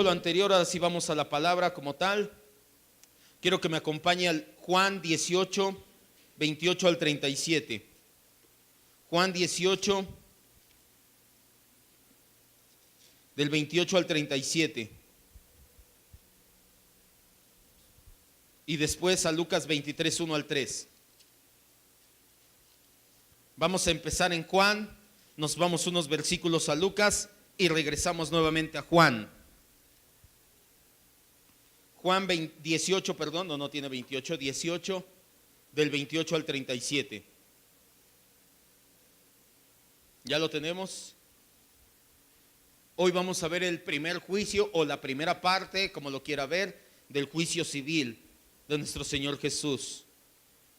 Lo anterior, ahora sí vamos a la palabra como tal. Quiero que me acompañe al Juan 18, 28 al 37. Juan 18, del 28 al 37. Y después a Lucas 23, 1 al 3. Vamos a empezar en Juan, nos vamos unos versículos a Lucas y regresamos nuevamente a Juan. Juan 18, perdón, no tiene 28, 18, del 28 al 37. ¿Ya lo tenemos? Hoy vamos a ver el primer juicio o la primera parte, como lo quiera ver, del juicio civil de nuestro Señor Jesús.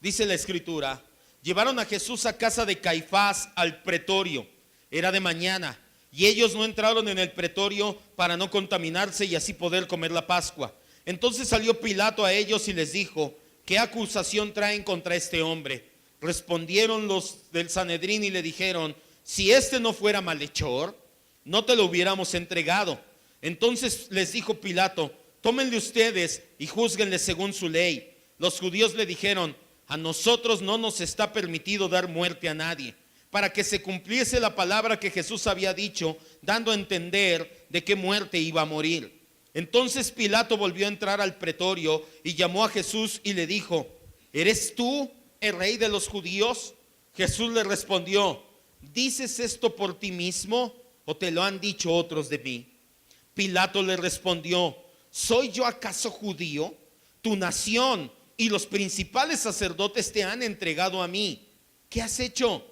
Dice la Escritura: llevaron a Jesús a casa de Caifás al pretorio. Era de mañana y ellos no entraron en el pretorio para no contaminarse y así poder comer la Pascua. Entonces salió Pilato a ellos y les dijo: ¿qué acusación traen contra este hombre? Respondieron los del Sanedrín y le dijeron: si este no fuera malhechor, no te lo hubiéramos entregado. Entonces les dijo Pilato: tómenle ustedes y júzguenle según su ley. Los judíos le dijeron: a nosotros no nos está permitido dar muerte a nadie, para que se cumpliese la palabra que Jesús había dicho, dando a entender de qué muerte iba a morir. Entonces Pilato volvió a entrar al pretorio y llamó a Jesús y le dijo: ¿eres tú el rey de los judíos? Jesús le respondió: ¿dices esto por ti mismo o te lo han dicho otros de mí? Pilato le respondió: ¿soy yo acaso judío? Tu nación y los principales sacerdotes te han entregado a mí. ¿Qué has hecho?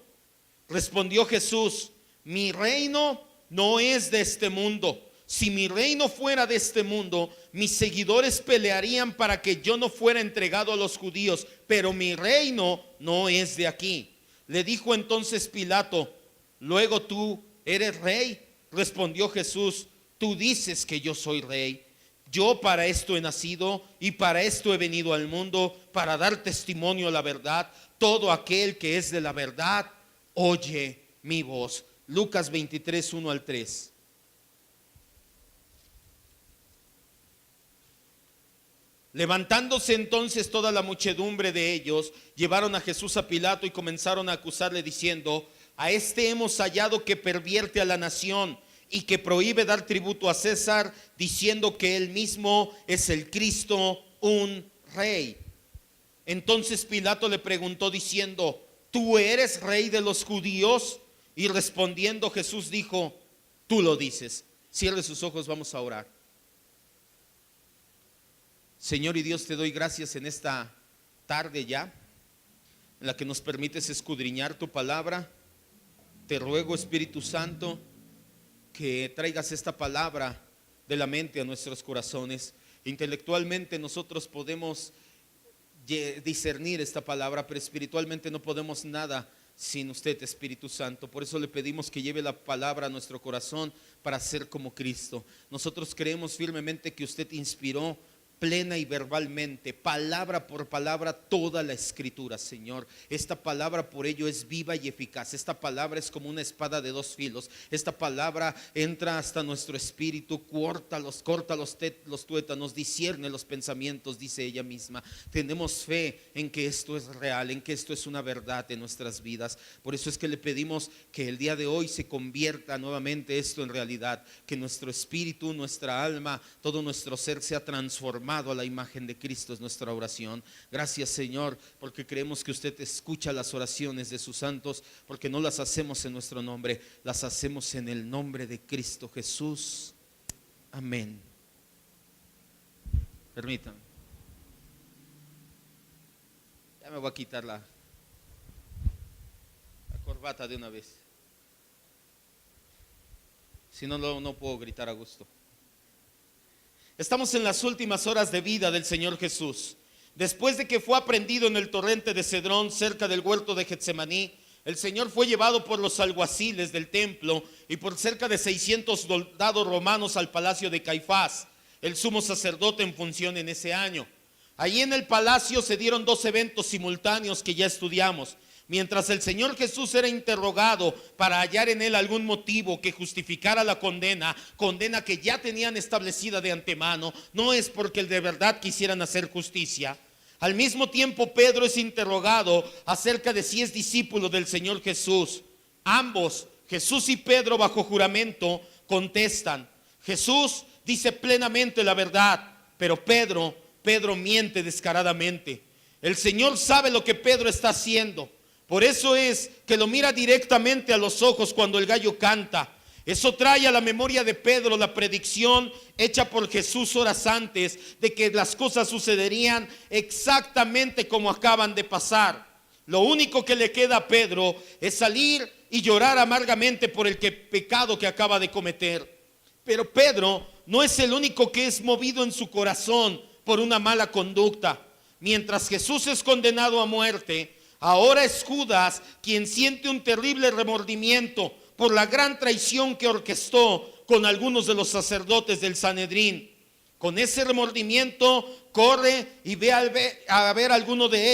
Respondió Jesús: mi reino no es de este mundo. Si mi reino fuera de este mundo, mis seguidores pelearían para que yo no fuera entregado a los judíos, pero mi reino no es de aquí. Le dijo entonces Pilato: ¿luego tú eres rey? Respondió Jesús: tú dices que yo soy rey. Yo para esto he nacido y para esto he venido al mundo, para dar testimonio a la verdad. Todo aquel que es de la verdad oye mi voz. Lucas 23, 1 al 3. Levantándose entonces toda la muchedumbre de ellos, llevaron a Jesús a Pilato y comenzaron a acusarle diciendo: a este hemos hallado que pervierte a la nación y que prohíbe dar tributo a César, diciendo que él mismo es el Cristo, un rey. Entonces Pilato le preguntó diciendo: ¿tú eres rey de los judíos? Y respondiendo Jesús dijo: tú lo dices. Cierre sus ojos, vamos a orar. Señor y Dios, te doy gracias en esta tarde ya, en la que nos permites escudriñar tu palabra. Te ruego, Espíritu Santo, que traigas esta palabra de la mente a nuestros corazones. Intelectualmente nosotros podemos discernir esta palabra, pero espiritualmente no podemos nada sin usted, Espíritu Santo. Por eso le pedimos que lleve la palabra a nuestro corazón para ser como Cristo. Nosotros creemos firmemente que usted inspiró plena y verbalmente, palabra por palabra, toda la escritura, Señor. Esta palabra por ello es viva y eficaz. Esta palabra es como una espada de dos filos. Esta palabra entra hasta nuestro espíritu, corta los tuétanos, discierne los pensamientos, dice ella misma. Tenemos fe en que esto es real, en que esto es una verdad en nuestras vidas. Por eso es que le pedimos que el día de hoy se convierta nuevamente esto en realidad, que nuestro espíritu, nuestra alma, todo nuestro ser sea transformado a la imagen de Cristo. Es nuestra oración. Gracias, Señor, porque creemos que usted escucha las oraciones de sus santos, porque no las hacemos en nuestro nombre, las hacemos en el nombre de Cristo Jesús. Amén. Permítanme. Ya me voy a quitar la corbata de una vez. Si no, no puedo gritar a gusto. Estamos en las últimas horas de vida del Señor Jesús. Después de que fue aprehendido en el torrente de Cedrón, cerca del huerto de Getsemaní, el Señor fue llevado por los alguaciles del templo y por cerca de 600 soldados romanos al palacio de Caifás, el sumo sacerdote en función en ese año. Allí en el palacio se dieron dos eventos simultáneos que ya estudiamos. Mientras el Señor Jesús era interrogado para hallar en él algún motivo que justificara la condena que ya tenían establecida de antemano, no es porque de verdad quisieran hacer justicia. Al mismo tiempo, Pedro es interrogado acerca de si es discípulo del Señor Jesús. Ambos, Jesús y Pedro, bajo juramento, contestan. Jesús dice plenamente la verdad, pero Pedro miente descaradamente. El Señor sabe lo que Pedro está haciendo. Por eso es que lo mira directamente a los ojos cuando el gallo canta. Eso trae a la memoria de Pedro la predicción hecha por Jesús horas antes de que las cosas sucederían exactamente como acaban de pasar. Lo único que le queda a Pedro es salir y llorar amargamente por el pecado que acaba de cometer. Pero Pedro no es el único que es movido en su corazón por una mala conducta. Mientras Jesús es condenado a muerte, ahora es Judas quien siente un terrible remordimiento por la gran traición que orquestó con algunos de los sacerdotes del Sanedrín. Con ese remordimiento corre y va a ver alguno de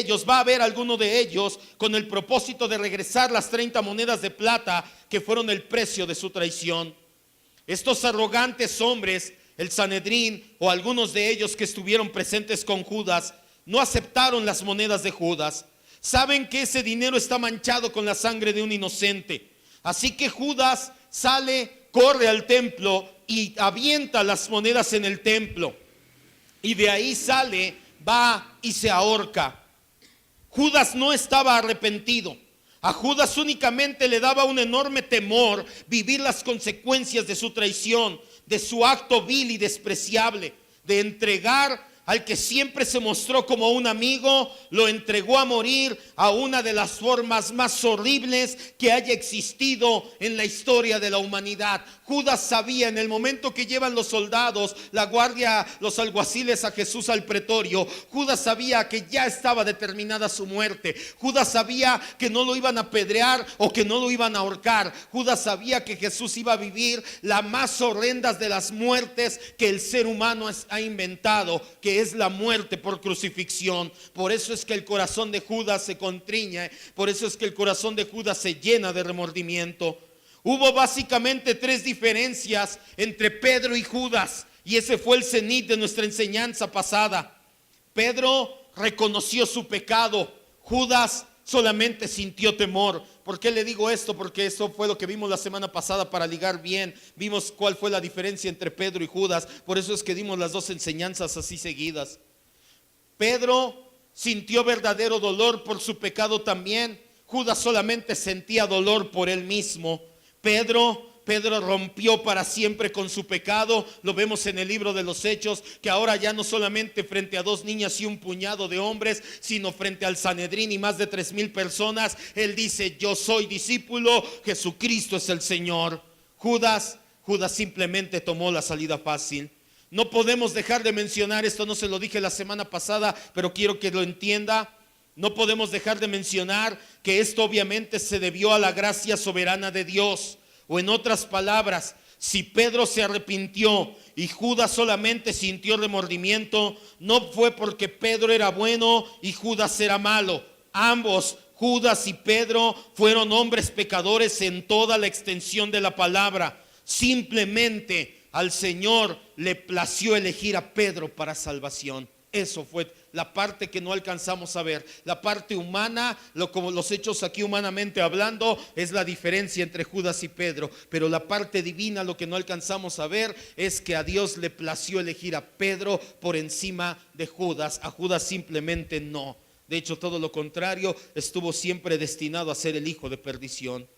ellos con el propósito de regresar las 30 monedas de plata que fueron el precio de su traición. Estos arrogantes hombres, el Sanedrín o algunos de ellos que estuvieron presentes con Judas, no aceptaron las monedas de Judas. Saben que ese dinero está manchado con la sangre de un inocente. Así que Judas sale, corre al templo y avienta las monedas en el templo. Y de ahí sale, va y se ahorca. Judas no estaba arrepentido. A Judas únicamente le daba un enorme temor vivir las consecuencias de su traición, de su acto vil y despreciable, de entregar al que siempre se mostró como un amigo, lo entregó a morir a una de las formas más horribles que haya existido en la historia de la humanidad. Judas sabía en el momento que llevan los soldados, la guardia, los alguaciles a Jesús al pretorio, Judas sabía que ya estaba determinada su muerte. Judas sabía que no lo iban a apedrear o que no lo iban a ahorcar. Judas sabía que Jesús iba a vivir la más horrenda de las muertes que el ser humano ha inventado, que es la muerte por crucifixión. Por eso es que el corazón de Judas se contriña, por eso es que el corazón de Judas se llena de remordimiento. Hubo básicamente 3 diferencias entre Pedro y Judas, y ese fue el cenit de nuestra enseñanza pasada. Pedro reconoció su pecado, Judas solamente sintió temor. ¿Por qué le digo esto? Porque eso fue lo que vimos la semana pasada para ligar bien. Vimos cuál fue la diferencia entre Pedro y Judas. Por eso es que dimos las 2 enseñanzas así seguidas. Pedro sintió verdadero dolor por su pecado también. Judas solamente sentía dolor por él mismo. Pedro rompió para siempre con su pecado. Lo vemos en el libro de los Hechos, que ahora ya no solamente frente a 2 niñas y un puñado de hombres, sino frente al Sanedrín y más de 3,000 personas, él dice: yo soy discípulo, Jesucristo es el Señor. Judas simplemente tomó la salida fácil. No podemos dejar de mencionar esto, no se lo dije la semana pasada, pero quiero que lo entienda. No podemos dejar de mencionar que esto obviamente se debió a la gracia soberana de Dios. O en otras palabras, si Pedro se arrepintió y Judas solamente sintió remordimiento, no fue porque Pedro era bueno y Judas era malo. Ambos, Judas y Pedro, fueron hombres pecadores en toda la extensión de la palabra. Simplemente al Señor le plació elegir a Pedro para salvación. Eso fue la parte que no alcanzamos a ver. La parte humana, como los hechos aquí humanamente hablando, es la diferencia entre Judas y Pedro. Pero la parte divina, lo que no alcanzamos a ver, es que a Dios le plació elegir a Pedro por encima de Judas. A Judas simplemente no. De hecho, todo lo contrario, estuvo siempre destinado a ser el hijo de perdición.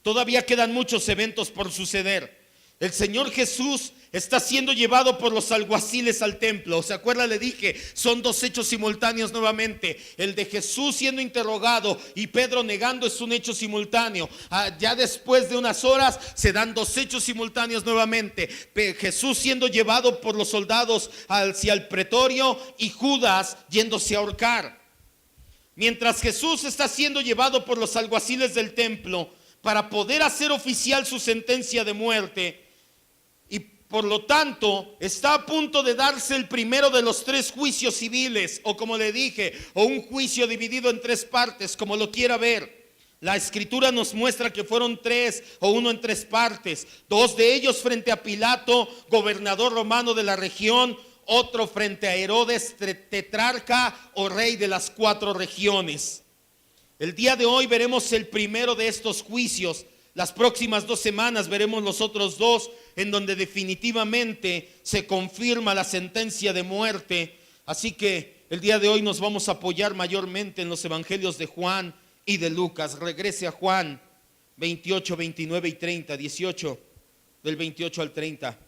Todavía quedan muchos eventos por suceder. El Señor Jesús está siendo llevado por los alguaciles al templo. ¿Se acuerda? Le dije, son 2 hechos simultáneos nuevamente. El de Jesús siendo interrogado y Pedro negando es un hecho simultáneo. Ya después de unas horas se dan 2 hechos simultáneos nuevamente. Jesús siendo llevado por los soldados hacia el pretorio y Judas yéndose a ahorcar. Mientras Jesús está siendo llevado por los alguaciles del templo para poder hacer oficial su sentencia de muerte, y Por lo tanto, está a punto de darse el primero de los tres juicios civiles, o como le dije, o un juicio dividido en tres partes, como lo quiera ver. La escritura nos muestra que fueron tres o uno en tres partes. Dos de ellos frente a Pilato, gobernador romano de la región. Otro frente a Herodes, tetrarca o rey de las 4 regiones. El día de hoy veremos el primero de estos juicios. Las próximas 2 semanas veremos los otros 2, en donde definitivamente se confirma la sentencia de muerte. Así que el día de hoy nos vamos a apoyar mayormente en los evangelios de Juan y de Lucas. Regrese a Juan 28, 29 y 30, 18, del 28 al 30.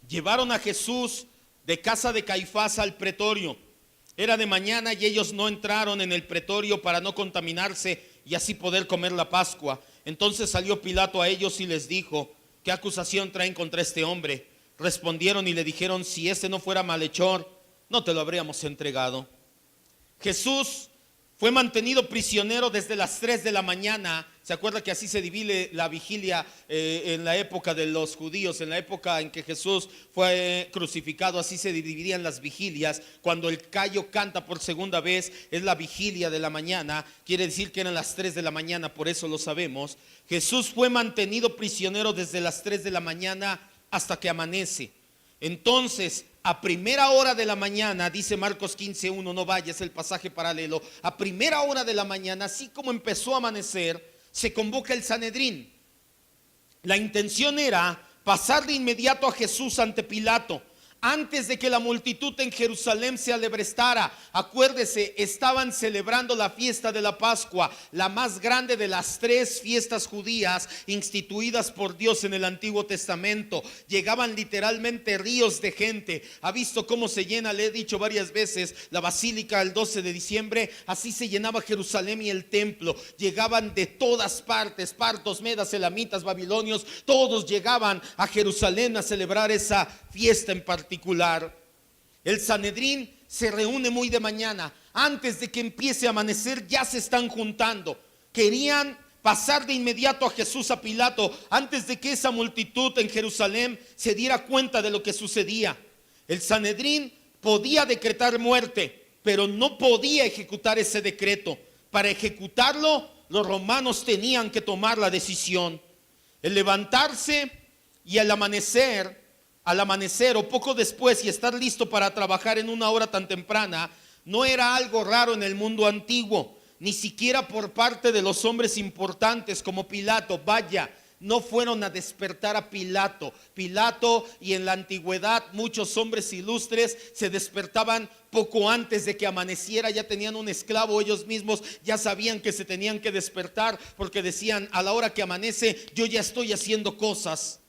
Llevaron a Jesús de casa de Caifás al pretorio. Era de mañana y ellos no entraron en el pretorio para no contaminarse y así poder comer la Pascua. Entonces salió Pilato a ellos y les dijo: ¿qué acusación traen contra este hombre? Respondieron y le dijeron: si este no fuera malhechor, no te lo habríamos entregado. Jesús fue mantenido prisionero desde las 3 de la mañana. ¿Se acuerda que así se divide la vigilia en la época de los judíos? En la época en que Jesús fue crucificado, así se dividían las vigilias. Cuando el gallo canta por segunda vez, es la vigilia de la mañana. Quiere decir que eran las 3 de la mañana, por eso lo sabemos. Jesús fue mantenido prisionero desde las 3 de la mañana hasta que amanece. Entonces, a primera hora de la mañana, dice Marcos 15:1, no vayas, el pasaje paralelo. A primera hora de la mañana, así como empezó a amanecer, se convoca el Sanedrín. La intención era pasar de inmediato a Jesús ante Pilato, antes de que la multitud en Jerusalén se alebrestara. Acuérdese, estaban celebrando la fiesta de la Pascua, la más grande de las 3 fiestas judías instituidas por Dios en el Antiguo Testamento. Llegaban literalmente ríos de gente. Ha visto cómo se llena, le he dicho varias veces, la basílica el 12 de diciembre, así se llenaba Jerusalén y el templo. Llegaban de todas partes, partos, medas, elamitas, babilonios, todos llegaban a Jerusalén a celebrar esa fiesta en particular. El Sanedrín se reúne muy de mañana. Antes de que empiece a amanecer ya se están juntando. Querían pasar de inmediato a Jesús a Pilato antes de que esa multitud en Jerusalén se diera cuenta de lo que sucedía. El Sanedrín podía decretar muerte, pero no podía ejecutar ese decreto. Para ejecutarlo, los romanos tenían que tomar la decisión. El levantarse y al amanecer o poco después y estar listo para trabajar en una hora tan temprana no era algo raro en el mundo antiguo, ni siquiera por parte de los hombres importantes como Pilato. Vaya, no fueron a despertar a Pilato. Pilato y en la antigüedad muchos hombres ilustres se despertaban poco antes de que amaneciera. Ya tenían un esclavo, ellos mismos ya sabían que se tenían que despertar porque decían: a la hora que amanece yo ya estoy haciendo cosas.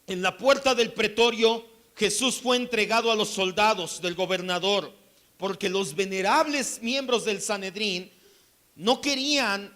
En la puerta del pretorio, Jesús fue entregado a los soldados del gobernador, porque los venerables miembros del Sanedrín no querían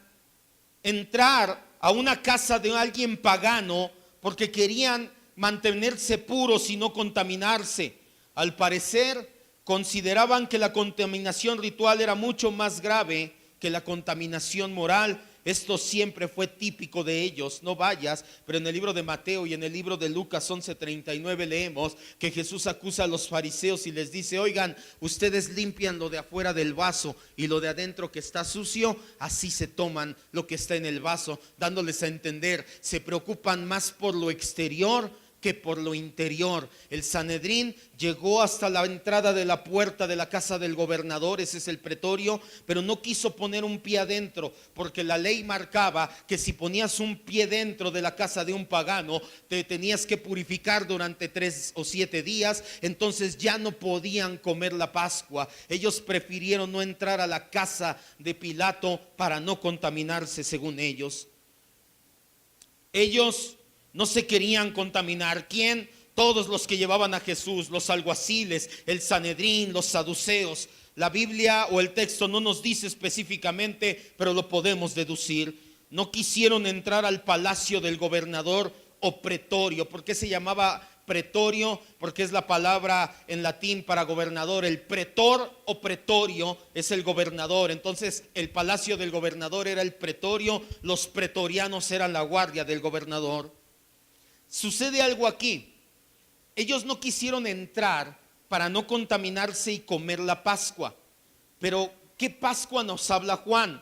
entrar a una casa de alguien pagano, porque querían mantenerse puros y no contaminarse. Al parecer, consideraban que la contaminación ritual era mucho más grave que la contaminación moral. Esto siempre fue típico de ellos. No vayas, pero en el libro de Mateo y en el libro de Lucas 11:39 leemos que Jesús acusa a los fariseos y les dice: oigan, ustedes limpian lo de afuera del vaso y lo de adentro que está sucio, así se toman lo que está en el vaso, dándoles a entender, se preocupan más por lo exterior que por lo interior. El Sanedrín llegó hasta la entrada de la puerta de la casa del gobernador, ese es el pretorio, pero no quiso poner un pie adentro, porque la ley marcaba que si ponías un pie dentro de la casa de un pagano, te tenías que purificar durante 3 o 7 días, entonces ya no podían comer la Pascua. Ellos prefirieron no entrar a la casa de Pilato para no contaminarse, según ellos. Ellos no se querían contaminar. ¿Quién? Todos los que llevaban a Jesús, los alguaciles, el Sanedrín, los saduceos. La Biblia o el texto no nos dice específicamente, pero lo podemos deducir. No quisieron entrar al palacio del gobernador o pretorio. ¿Por qué se llamaba pretorio porque es la palabra en latín para gobernador. El pretor o pretorio es el gobernador. Entonces el palacio del gobernador era el pretorio, los pretorianos eran la guardia del gobernador. Sucede algo aquí. Ellos no quisieron entrar para no contaminarse y comer la Pascua. Pero ¿qué Pascua nos habla Juan?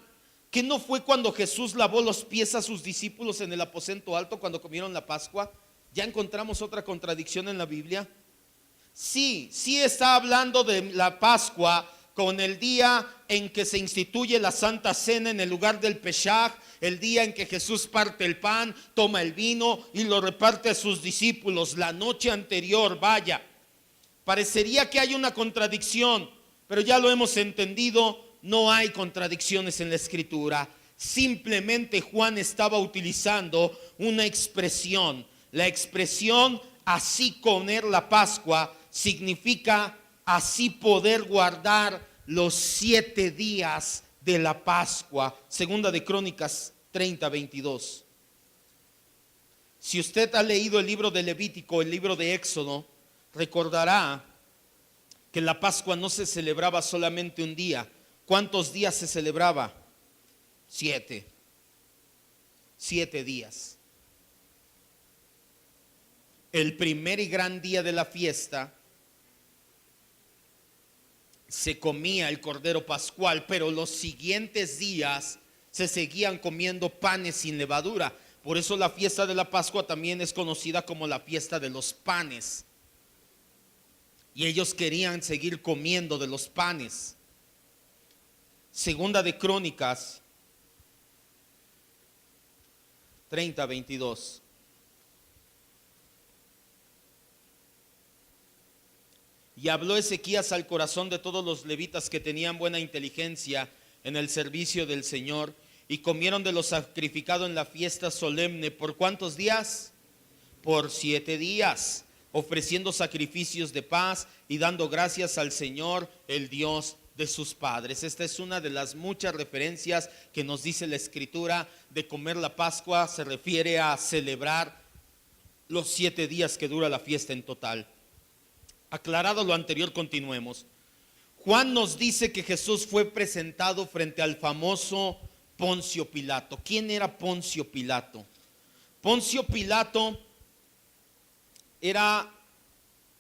¿Que no fue cuando Jesús lavó los pies a sus discípulos en el aposento alto cuando comieron la Pascua? ¿Ya encontramos otra contradicción en la Biblia? Sí está hablando de la Pascua con el día en que se instituye la Santa Cena en el lugar del Peshach, el día en que Jesús parte el pan, toma el vino y lo reparte a sus discípulos. La noche anterior, vaya, parecería que hay una contradicción, pero ya lo hemos entendido. No hay contradicciones en la Escritura. Simplemente Juan estaba utilizando una expresión. La expresión así comer la Pascua significa así poder guardar los 7 días de la Pascua. Segunda de Crónicas 30:22. Si usted ha leído el libro de Levítico, el libro de Éxodo, recordará que la Pascua no se celebraba solamente un día. ¿Cuántos días se celebraba? 7. 7 días. El primer y gran día de la fiesta se comía el cordero pascual, pero los siguientes días se seguían comiendo panes sin levadura. Por eso la fiesta de la Pascua también es conocida como la fiesta de los panes. Y ellos querían seguir comiendo de los panes. Segunda de Crónicas 30:22. Y habló Ezequías al corazón de todos los levitas que tenían buena inteligencia en el servicio del Señor, y comieron de lo sacrificado en la fiesta solemne. ¿Por cuántos días? Por 7 días, ofreciendo sacrificios de paz y dando gracias al Señor, el Dios de sus padres. Esta es una de las muchas referencias que nos dice la Escritura de comer la Pascua. Se refiere a celebrar los 7 días que dura la fiesta en total. Aclarado lo anterior, continuemos. Juan nos dice que Jesús fue presentado frente al famoso Poncio Pilato. ¿Quién era Poncio Pilato? Poncio Pilato era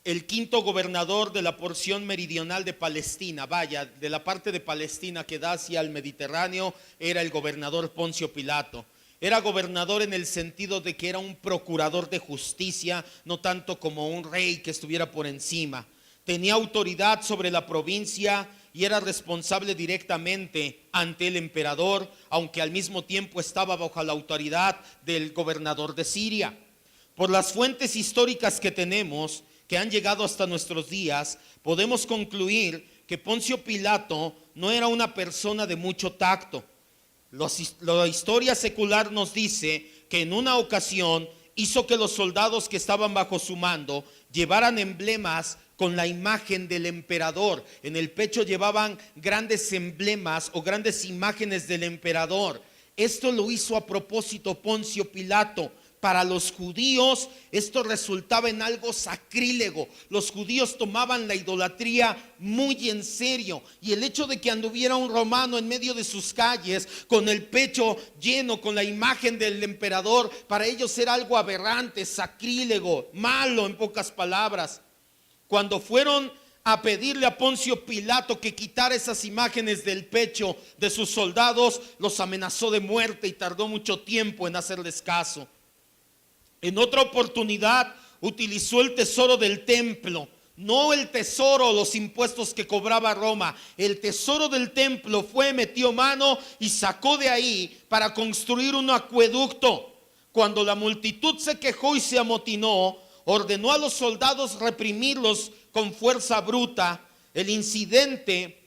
el 5º gobernador de la porción meridional de Palestina. Vaya, de la parte de Palestina que da hacia el Mediterráneo, era el gobernador Poncio Pilato. Era gobernador en el sentido de que era un procurador de justicia, no tanto como un rey que estuviera por encima. Tenía autoridad sobre la provincia y era responsable directamente ante el emperador, aunque al mismo tiempo estaba bajo la autoridad del gobernador de Siria. Por las fuentes históricas que tenemos, que han llegado hasta nuestros días, podemos concluir que Poncio Pilato no era una persona de mucho tacto. La historia secular nos dice que en una ocasión hizo que los soldados que estaban bajo su mando llevaran emblemas con la imagen del emperador. En el pecho llevaban grandes emblemas o grandes imágenes del emperador. Esto lo hizo a propósito Poncio Pilato. Para los judíos esto resultaba en algo sacrílego. Los judíos tomaban la idolatría muy en serio, y el hecho de que anduviera un romano en medio de sus calles con el pecho lleno con la imagen del emperador, para ellos era algo aberrante, sacrílego, malo, en pocas palabras. Cuando fueron a pedirle a Poncio Pilato que quitara esas imágenes del pecho de sus soldados, los amenazó de muerte y tardó mucho tiempo en hacerles caso. En otra oportunidad utilizó el tesoro del templo, no el tesoro, los impuestos que cobraba Roma. El tesoro del templo fue, metió mano y sacó de ahí para construir un acueducto. Cuando la multitud se quejó y se amotinó, ordenó a los soldados reprimirlos con fuerza bruta. El incidente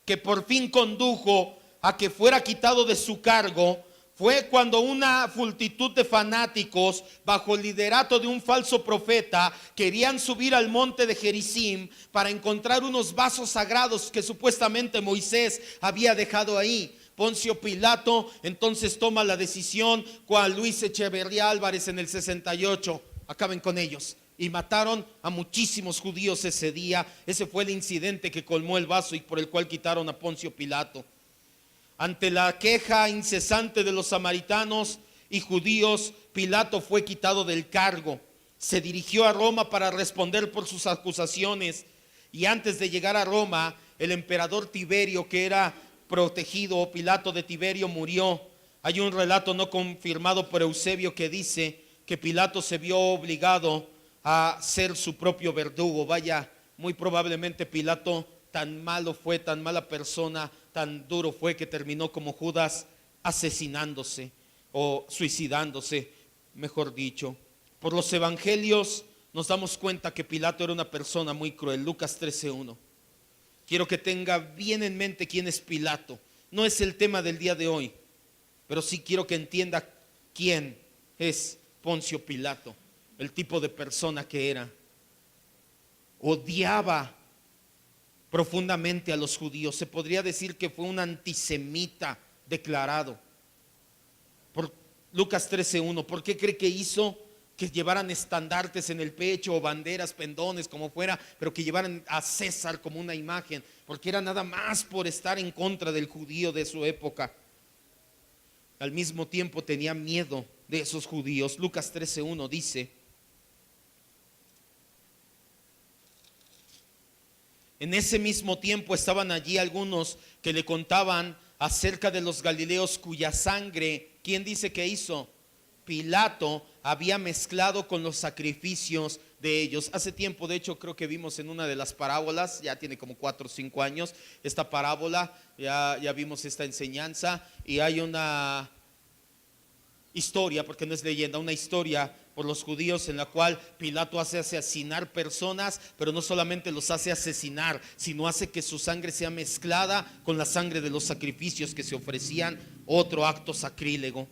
que por fin condujo a que fuera quitado de su cargo fue cuando una multitud de fanáticos, bajo el liderato de un falso profeta, querían subir al monte de Gerizim para encontrar unos vasos sagrados que supuestamente Moisés había dejado ahí. Poncio Pilato entonces toma la decisión, cual Luis Echeverría Álvarez en el 68, acaben con ellos, y mataron a muchísimos judíos ese día. Ese fue el incidente que colmó el vaso y por el cual quitaron a Poncio Pilato. Ante la queja incesante de los samaritanos y judíos, Pilato fue quitado del cargo. Se dirigió a Roma para responder por sus acusaciones, y antes de llegar a Roma, el emperador Tiberio, que era protegido, Pilato de Tiberio, murió. Hay un relato no confirmado por Eusebio que dice que Pilato se vio obligado a ser su propio verdugo. Vaya, muy probablemente Pilato tan malo fue, tan mala persona, tan duro fue que terminó como Judas asesinándose o suicidándose, mejor dicho. Por los evangelios nos damos cuenta que Pilato era una persona muy cruel. Lucas 13:1. Quiero que tenga bien en mente quién es Pilato. No es el tema del día de hoy, pero sí quiero que entienda quién es Poncio Pilato, el tipo de persona que era. Odiaba profundamente a los judíos. Se podría decir que fue un antisemita declarado. Por Lucas 13:1, ¿por qué cree que hizo? Que llevaran estandartes en el pecho o banderas, pendones, como fuera, pero que llevaran a César como una imagen, porque era nada más por estar en contra del judío de su época. Al mismo tiempo tenía miedo de esos judíos. Lucas 13:1 dice: en ese mismo tiempo estaban allí algunos que le contaban acerca de los galileos cuya sangre, ¿quién dice que hizo? Pilato había mezclado con los sacrificios de ellos. Hace tiempo, de hecho, creo que vimos en una de las parábolas, ya tiene como 4 o 5 años, esta parábola, ya vimos esta enseñanza, y hay una historia, porque no es leyenda, una historia por los judíos en la cual Pilato hace asesinar personas, pero no solamente los hace asesinar, sino hace que su sangre sea mezclada con la sangre de los sacrificios que se ofrecían, otro acto sacrílego.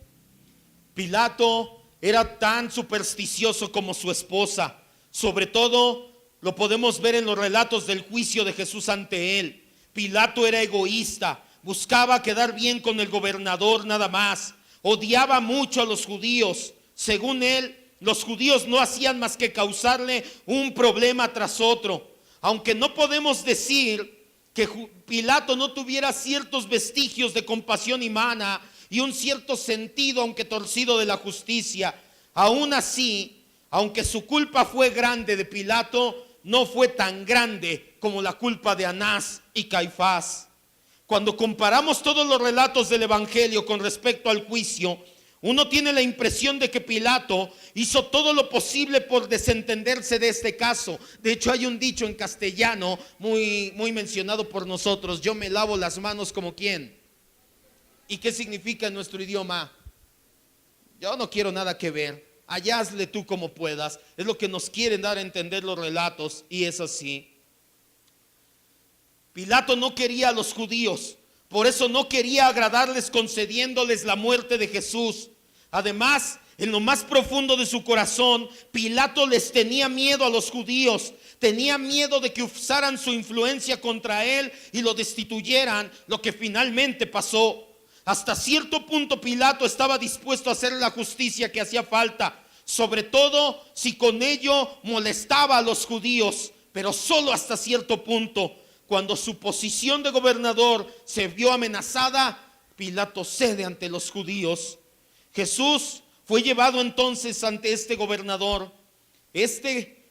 Pilato era tan supersticioso como su esposa. Sobre todo lo podemos ver en los relatos del juicio de Jesús ante él. Pilato era egoísta, buscaba quedar bien con el gobernador nada más. Odiaba mucho a los judíos. Según él, los judíos no hacían más que causarle un problema tras otro. Aunque no podemos decir que Pilato no tuviera ciertos vestigios de compasión humana y un cierto sentido, aunque torcido, de la justicia, aún así, aunque su culpa fue grande de Pilato, no fue tan grande como la culpa de Anás y Caifás. Cuando comparamos todos los relatos del evangelio con respecto al juicio, uno tiene la impresión de que Pilato hizo todo lo posible por desentenderse de este caso. De hecho, hay un dicho en castellano muy mencionado por nosotros: yo me lavo las manos como ¿quién? ¿Y qué significa en nuestro idioma? Yo no quiero nada que ver, allá hazle tú como puedas. Es lo que nos quieren dar a entender los relatos, y es así. Pilato no quería a los judíos, por eso no quería agradarles concediéndoles la muerte de Jesús. Además, en lo más profundo de su corazón, Pilato les tenía miedo a los judíos. Tenía miedo de que usaran su influencia contra él y lo destituyeran, lo que finalmente pasó. Hasta cierto punto Pilato estaba dispuesto a hacer la justicia que hacía falta, sobre todo si con ello molestaba a los judíos, pero solo hasta cierto punto. Cuando su posición de gobernador se vio amenazada, Pilato cede ante los judíos. Jesús fue llevado entonces ante este gobernador.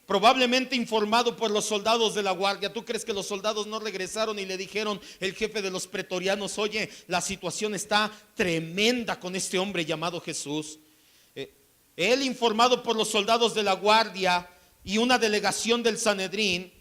Probablemente informado por los soldados de la guardia. ¿Tú crees que los soldados no regresaron y le dijeron el jefe de los pretorianos: oye, la situación está tremenda con este hombre llamado Jesús? Él, informado por los soldados de la guardia y una delegación del Sanedrín,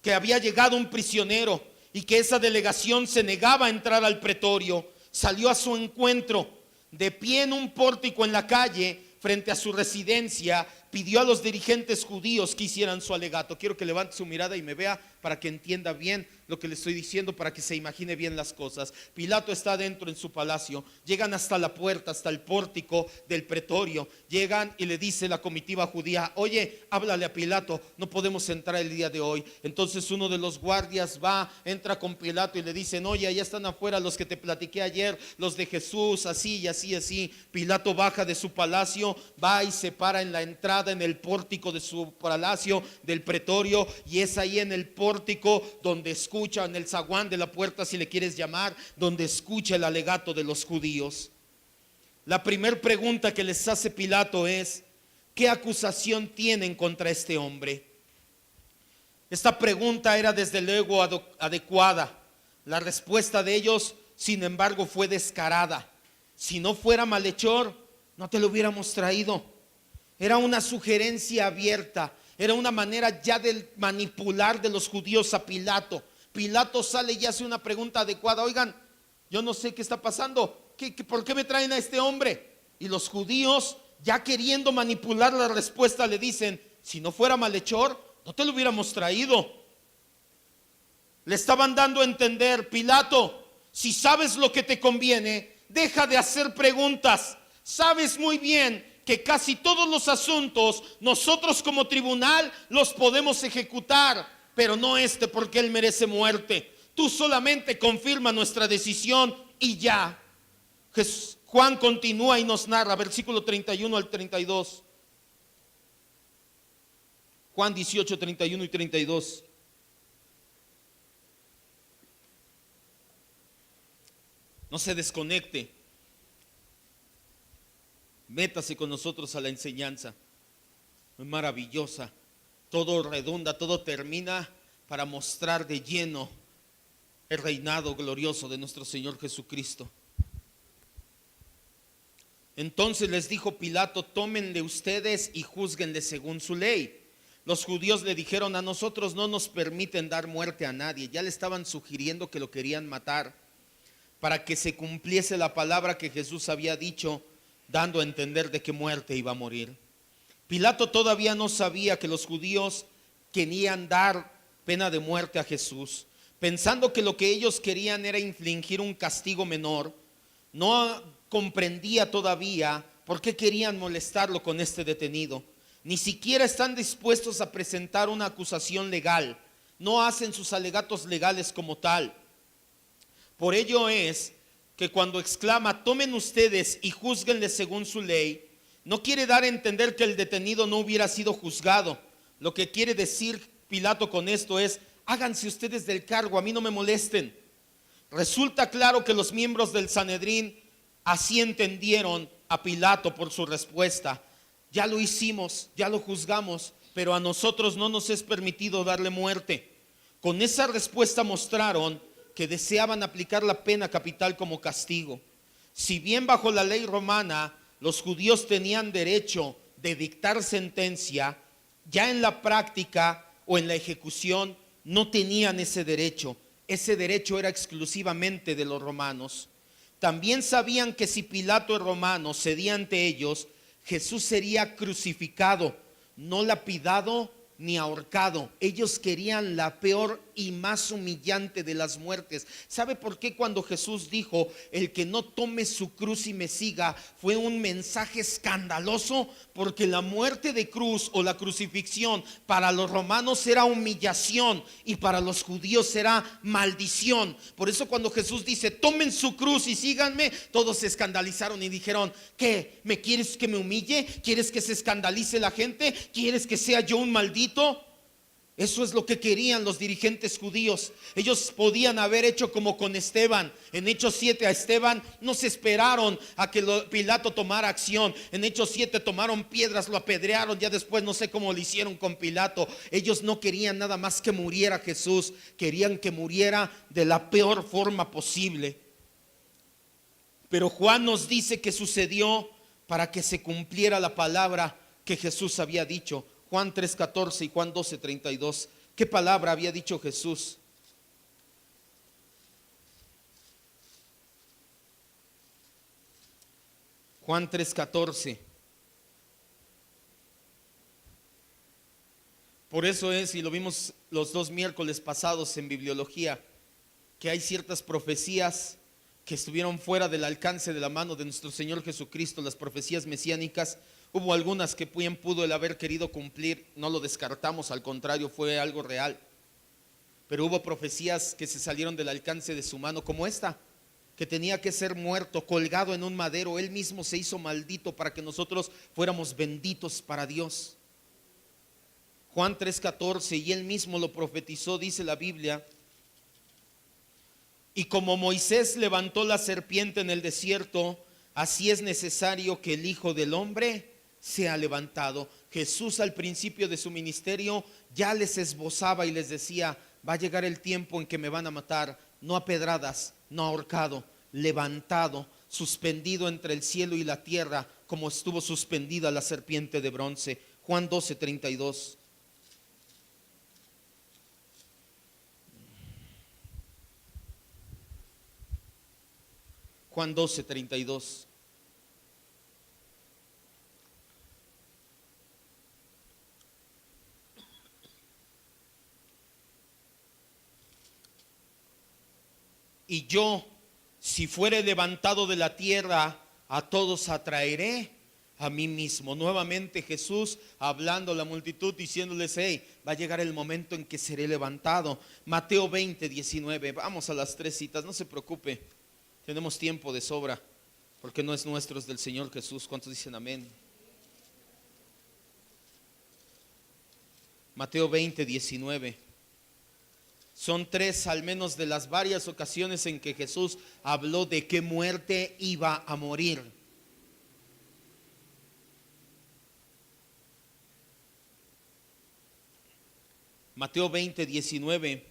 que había llegado un prisionero y que esa delegación se negaba a entrar al pretorio, salió a su encuentro. De pie en un pórtico en la calle frente a su residencia, pidió a los dirigentes judíos que hicieran su alegato. Quiero que levante su mirada y me vea para que entienda bien lo que le estoy diciendo para que se imagine bien las cosas. Pilato está dentro en su palacio, llegan hasta la puerta, hasta el pórtico del pretorio, llegan y le dice la comitiva judía: oye, háblale a Pilato, no podemos entrar el día de hoy. Entonces uno de los guardias va, entra con Pilato y le dicen: oye, allá están afuera los que te platiqué ayer, los de Jesús, así y así, así. Pilato baja de su palacio, va y se para en la entrada, en el pórtico de su palacio, del pretorio, y es ahí en el pórtico donde escucha, en el zaguán de la puerta, si le quieres llamar, donde escucha el alegato de los judíos. La primera pregunta que les hace Pilato es: ¿qué acusación tienen contra este hombre? Esta pregunta era desde luego adecuada. La respuesta de ellos, sin embargo, fue descarada. Si no fuera malhechor, no te lo hubiéramos traído. Era una sugerencia abierta, era una manera ya de manipular de los judíos a Pilato. Pilato sale y hace una pregunta adecuada: oigan, yo no sé qué está pasando, ¿por qué me traen a este hombre? Y los judíos, ya queriendo manipular la respuesta, le dicen: si no fuera malhechor, no te lo hubiéramos traído. Le estaban dando a entender: Pilato, si sabes lo que te conviene, deja de hacer preguntas. Sabes muy bien que casi todos los asuntos nosotros como tribunal los podemos ejecutar, pero no este, porque él merece muerte. Tú solamente confirma nuestra decisión y ya. Juan continúa y nos narra, versículo 31 al 32. Juan 18, 31 y 32. No se desconecte. Métase con nosotros a la enseñanza. Es maravillosa. Todo redunda, todo termina para mostrar de lleno el reinado glorioso de nuestro Señor Jesucristo. Entonces les dijo Pilato: tómenle ustedes y júzguenle según su ley. Los judíos le dijeron: a nosotros no nos permiten dar muerte a nadie. Ya le estaban sugiriendo que lo querían matar, para que se cumpliese la palabra que Jesús había dicho, dando a entender de qué muerte iba a morir. Pilato todavía no sabía que los judíos querían dar pena de muerte a Jesús, pensando que lo que ellos querían era infligir un castigo menor. No comprendía todavía por qué querían molestarlo con este detenido. Ni siquiera están dispuestos a presentar una acusación legal. No hacen sus alegatos legales como tal. Por ello es que cuando exclama: tomen ustedes y júzguenle según su ley, no quiere dar a entender que el detenido no hubiera sido juzgado. Lo que quiere decir Pilato con esto es: háganse ustedes del cargo, a mí no me molesten. Resulta claro que los miembros del Sanedrín así entendieron a Pilato por su respuesta: ya lo hicimos, ya lo juzgamos, pero a nosotros no nos es permitido darle muerte. Con esa respuesta mostraron que deseaban aplicar la pena capital como castigo. Si bien bajo la ley romana los judíos tenían derecho de dictar sentencia, ya en la práctica o en la ejecución no tenían ese derecho. Ese derecho era exclusivamente de los romanos. También sabían que si Pilato el romano cedía ante ellos, Jesús sería crucificado, no lapidado ni ahorcado. Ellos querían la peor y más humillante de las muertes. ¿Sabe por qué cuando Jesús dijo: el que no tome su cruz y me siga, fue un mensaje escandaloso? Porque la muerte de cruz o la crucifixión para los romanos era humillación y para los judíos era maldición. Por eso cuando Jesús dice: tomen su cruz y síganme, todos se escandalizaron y dijeron: ¿qué? ¿Me quieres que me humille? ¿Quieres que se escandalice la gente? ¿Quieres que sea yo un maldito? Eso es lo que querían los dirigentes judíos. Ellos podían haber hecho como con Esteban. En Hechos 7 a Esteban no se esperaron a que Pilato tomara acción. En Hechos 7 tomaron piedras, lo apedrearon. Ya después no sé cómo lo hicieron con Pilato. Ellos no querían nada más que muriera Jesús. Querían que muriera de la peor forma posible. Pero Juan nos dice que sucedió para que se cumpliera la palabra que Jesús había dicho. Juan 3:14 y Juan 12:32. ¿Qué palabra había dicho Jesús? Juan 3:14. Por eso es, y lo vimos los 2 miércoles pasados en bibliología, que hay ciertas profecías que estuvieron fuera del alcance de la mano de nuestro Señor Jesucristo, las profecías mesiánicas. Hubo algunas que bien pudo él haber querido cumplir, no lo descartamos, al contrario, fue algo real. Pero hubo profecías que se salieron del alcance de su mano, como esta, que tenía que ser muerto, colgado en un madero. Él mismo se hizo maldito para que nosotros fuéramos benditos para Dios. Juan 3:14, y él mismo lo profetizó, dice la Biblia: y como Moisés levantó la serpiente en el desierto, así es necesario que el Hijo del Hombre sea levantado. Jesús al principio de su ministerio ya les esbozaba y les decía: va a llegar el tiempo en que me van a matar, no a pedradas, no ahorcado, levantado, suspendido entre el cielo y la tierra, como estuvo suspendida la serpiente de bronce. Juan 12:32. Juan 12:32. Y yo, si fuere levantado de la tierra, a todos atraeré a mí mismo. Nuevamente Jesús hablando a la multitud, diciéndoles: hey, va a llegar el momento en que seré levantado. Mateo 20:19. Vamos a las 3 citas, no se preocupe, tenemos tiempo de sobra, porque no es nuestro, es del Señor Jesús. ¿Cuántos dicen amén? Mateo 20:19. Son 3 al menos de las varias ocasiones en que Jesús habló de qué muerte iba a morir. Mateo 20:19.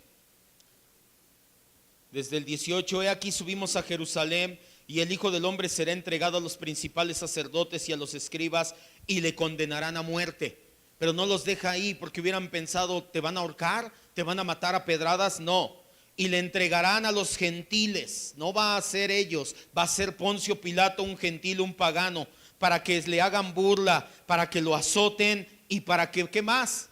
Desde el 18: he aquí subimos a Jerusalén, y el Hijo del Hombre será entregado a los principales sacerdotes y a los escribas, y le condenarán a muerte. Pero no los deja ahí, porque hubieran pensado: ¿te van a ahorcar? ¿Te van a matar a pedradas? No. Y le entregarán a los gentiles. No va a ser ellos, va a ser Poncio Pilato, un gentil, un pagano, para que le hagan burla, para que lo azoten y para que, ¿qué más?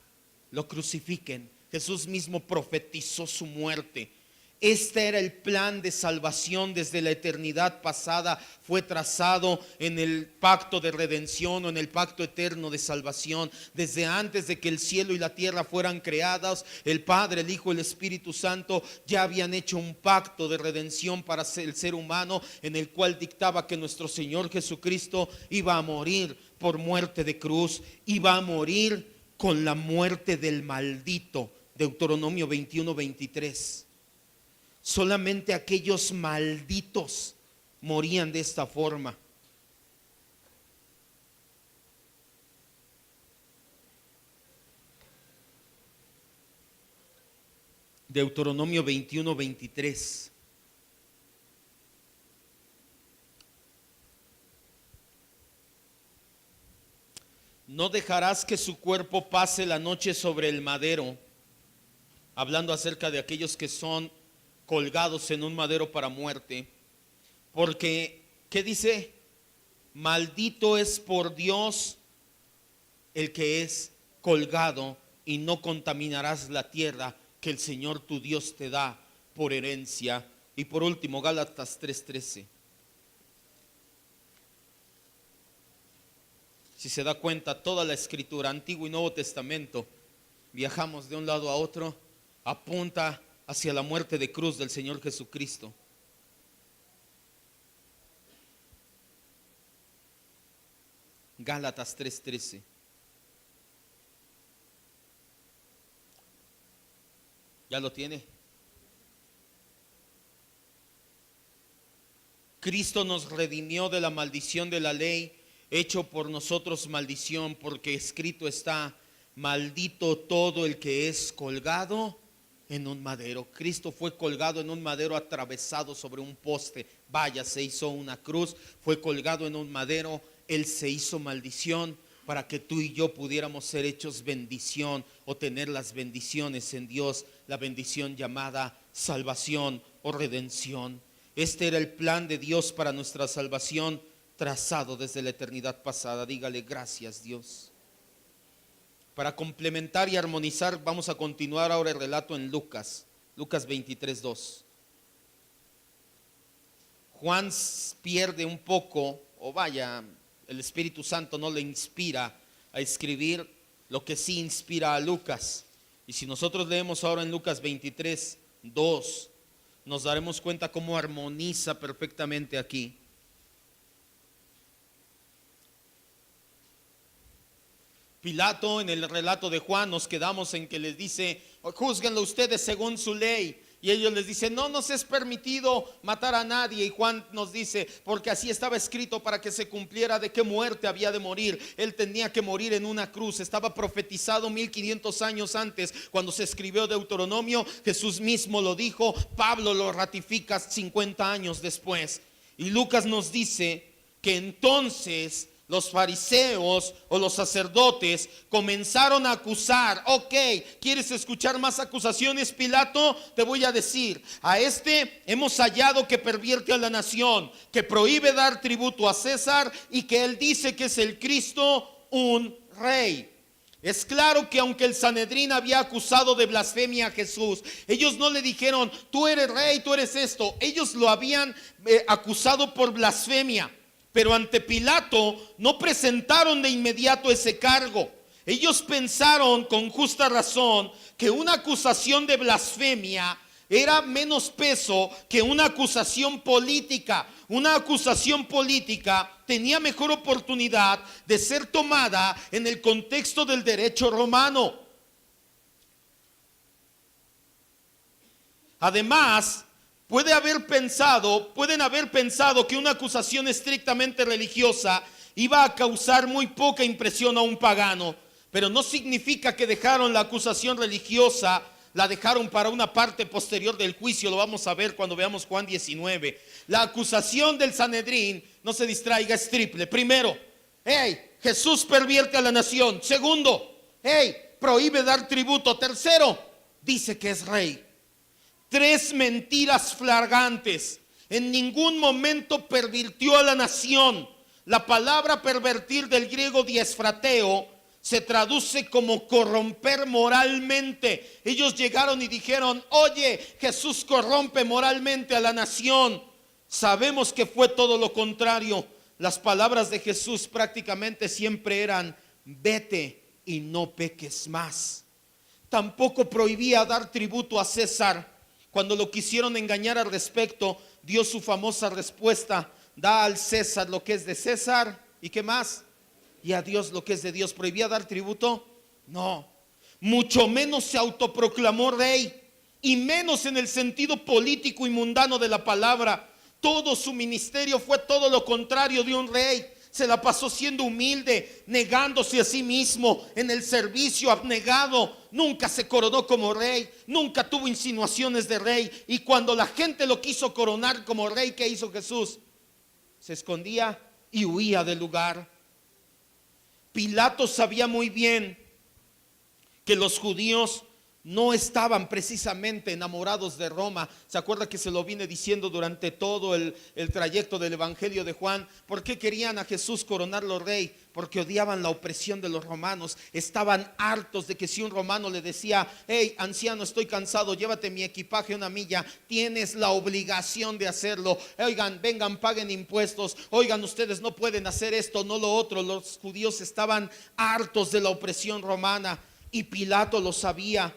Lo crucifiquen. Jesús mismo profetizó su muerte. Este era el plan de salvación desde la eternidad pasada. Fue trazado en el pacto de redención o en el pacto eterno de salvación. Desde antes de que el cielo y la tierra fueran creadas, el Padre, el Hijo y el Espíritu Santo ya habían hecho un pacto de redención para el ser humano, en el cual dictaba que nuestro Señor Jesucristo iba a morir por muerte de cruz, iba a morir con la muerte del maldito. Deuteronomio 21:23. Solamente aquellos malditos morían de esta forma. Deuteronomio 21:23. No dejarás que su cuerpo pase la noche sobre el madero. Hablando acerca de aquellos que son colgados en un madero para muerte. Porque, ¿qué dice? Maldito es por Dios el que es colgado, y no contaminarás la tierra que el Señor tu Dios te da por herencia. Y por último, Gálatas 3:13. Si se da cuenta, toda la escritura, Antiguo y Nuevo Testamento, viajamos de un lado a otro, apunta hacia la muerte de cruz del Señor Jesucristo. Gálatas 3:13. ¿Ya lo tiene? Cristo nos redimió de la maldición de la ley, hecho por nosotros maldición, porque escrito está: maldito todo el que es colgado en un madero. Cristo fue colgado en un madero, atravesado sobre un poste. Vaya, se hizo una cruz, fue colgado en un madero. Él se hizo maldición para que tú y yo pudiéramos ser hechos bendición, o tener las bendiciones en Dios, la bendición llamada salvación o redención. Este era el plan de Dios para nuestra salvación, trazado desde la eternidad pasada. Dígale: gracias, Dios. Para complementar y armonizar, vamos a continuar ahora el relato en Lucas 23:2. Juan pierde un poco, o vaya, el Espíritu Santo no le inspira a escribir lo que sí inspira a Lucas. Y si nosotros leemos ahora en Lucas 23:2, nos daremos cuenta cómo armoniza perfectamente aquí. Pilato, en el relato de Juan, nos quedamos en que les dice: júzguenlo ustedes según su ley. Y ellos les dicen: no nos es permitido matar a nadie. Y Juan nos dice: porque así estaba escrito para que se cumpliera de qué muerte había de morir. Él tenía que morir en una cruz. Estaba profetizado 1500 años antes, cuando se escribió Deuteronomio. Jesús mismo lo dijo. Pablo lo ratifica 50 años después. Y Lucas nos dice que entonces los fariseos o los sacerdotes comenzaron a acusar. Ok, ¿quieres escuchar más acusaciones, Pilato? Te voy a decir: a este hemos hallado que pervierte a la nación, que prohíbe dar tributo a César y que él dice que es el Cristo, un rey. Es claro que aunque el Sanedrín había acusado de blasfemia a Jesús, ellos no le dijeron: tú eres rey, tú eres esto. Ellos lo habían acusado por blasfemia. Pero ante Pilato no presentaron de inmediato ese cargo. Ellos pensaron con justa razón que una acusación de blasfemia era menos peso que una acusación política. Una acusación política tenía mejor oportunidad de ser tomada en el contexto del derecho romano. Además, pueden haber pensado que una acusación estrictamente religiosa iba a causar muy poca impresión a un pagano, pero no significa que dejaron la acusación religiosa, la dejaron para una parte posterior del juicio. Lo vamos a ver cuando veamos Juan 19. La acusación del Sanedrín, no se distraiga, es triple. Primero, Jesús pervierte a la nación. Segundo, prohíbe dar tributo. Tercero, dice que es rey. 3 mentiras flagrantes. En ningún momento pervirtió a la nación. La palabra pervertir, del griego diesfrateo, se traduce como corromper moralmente. Ellos llegaron y dijeron: oye, Jesús corrompe moralmente a la nación. Sabemos que fue todo lo contrario. Las palabras de Jesús prácticamente siempre eran: vete y no peques más. Tampoco prohibía dar tributo a César. Cuando lo quisieron engañar al respecto, dio su famosa respuesta: da al César lo que es de César, ¿y qué más? Y a Dios lo que es de Dios. ¿Prohibía dar tributo? No. Mucho menos se autoproclamó rey, y menos en el sentido político y mundano de la palabra. Todo su ministerio fue todo lo contrario de un rey. Se la pasó siendo humilde, negándose a sí mismo, en el servicio abnegado. Nunca se coronó como rey, nunca tuvo insinuaciones de rey. Y cuando la gente lo quiso coronar como rey, ¿qué hizo Jesús? Se escondía y huía del lugar. Pilato sabía muy bien que los judíos no estaban precisamente enamorados de Roma. ¿Se acuerda que se lo vine diciendo durante todo el trayecto del Evangelio de Juan? ¿Por qué querían a Jesús coronarlo rey? Porque odiaban la opresión de los romanos. Estaban hartos de que si un romano le decía: hey, anciano, estoy cansado, llévate mi equipaje una milla, tienes la obligación de hacerlo. Oigan, vengan, paguen impuestos. Oigan, ustedes no pueden hacer esto, no lo otro. Los judíos estaban hartos de la opresión romana, y Pilato lo sabía.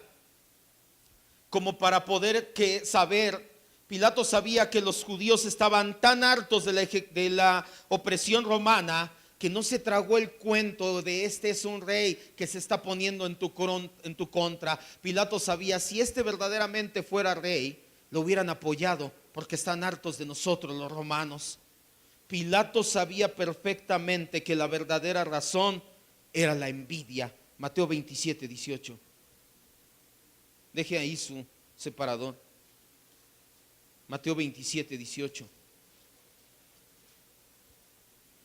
Como para poder saber, Pilato sabía que los judíos estaban tan hartos de la opresión romana, que no se tragó el cuento de: este es un rey que se está poniendo en tu contra. Pilato sabía: si este verdaderamente fuera rey, lo hubieran apoyado, porque están hartos de nosotros los romanos. Pilato sabía perfectamente que la verdadera razón era la envidia. Mateo 27:18. Deje ahí su separador. Mateo 27:18.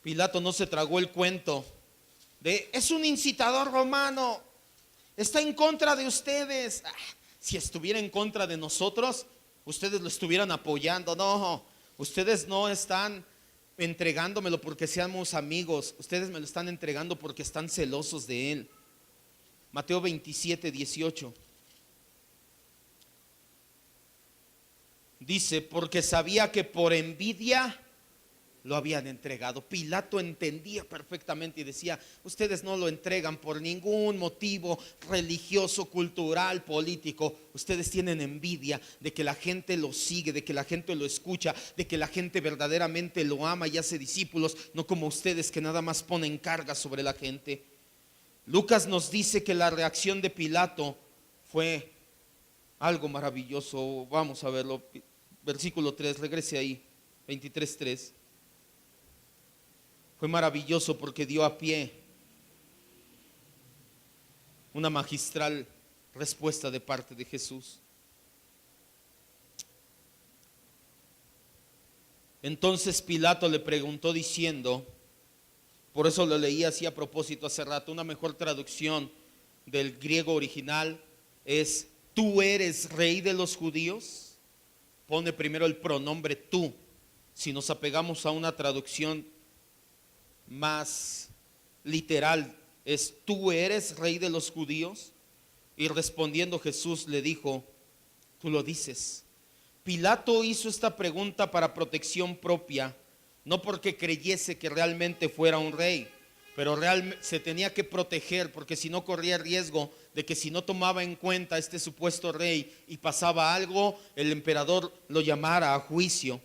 Pilato no se tragó el cuento de: es un incitador romano, está en contra de ustedes. Si estuviera en contra de nosotros, ustedes lo estuvieran apoyando. No, ustedes no están entregándomelo porque seamos amigos, ustedes me lo están entregando porque están celosos de él. Mateo 27, 18. Dice, porque sabía que por envidia lo habían entregado. Pilato entendía perfectamente y decía, ustedes no lo entregan por ningún motivo religioso, cultural, político. Ustedes tienen envidia de que la gente lo sigue, de que la gente lo escucha, de que la gente verdaderamente lo ama y hace discípulos, no como ustedes que nada más ponen carga sobre la gente. Lucas nos dice que la reacción de Pilato fue algo maravilloso. Vamos a verlo. Versículo 3, regrese ahí, 23:3. Fue maravilloso porque dio a pie una magistral respuesta de parte de Jesús. Entonces Pilato le preguntó diciendo, por eso lo leí así a propósito hace rato, una mejor traducción del griego original es, ¿tú eres rey de los judíos? Pone primero el pronombre tú. Si nos apegamos a una traducción más literal, es ¿tú eres rey de los judíos? Y respondiendo Jesús le dijo, tú lo dices. Pilato hizo esta pregunta para protección propia, no porque creyese que realmente fuera un rey, pero realmente se tenía que proteger, porque si no corría riesgo de que si no tomaba en cuenta a este supuesto rey y pasaba algo, el emperador lo llamara a juicio.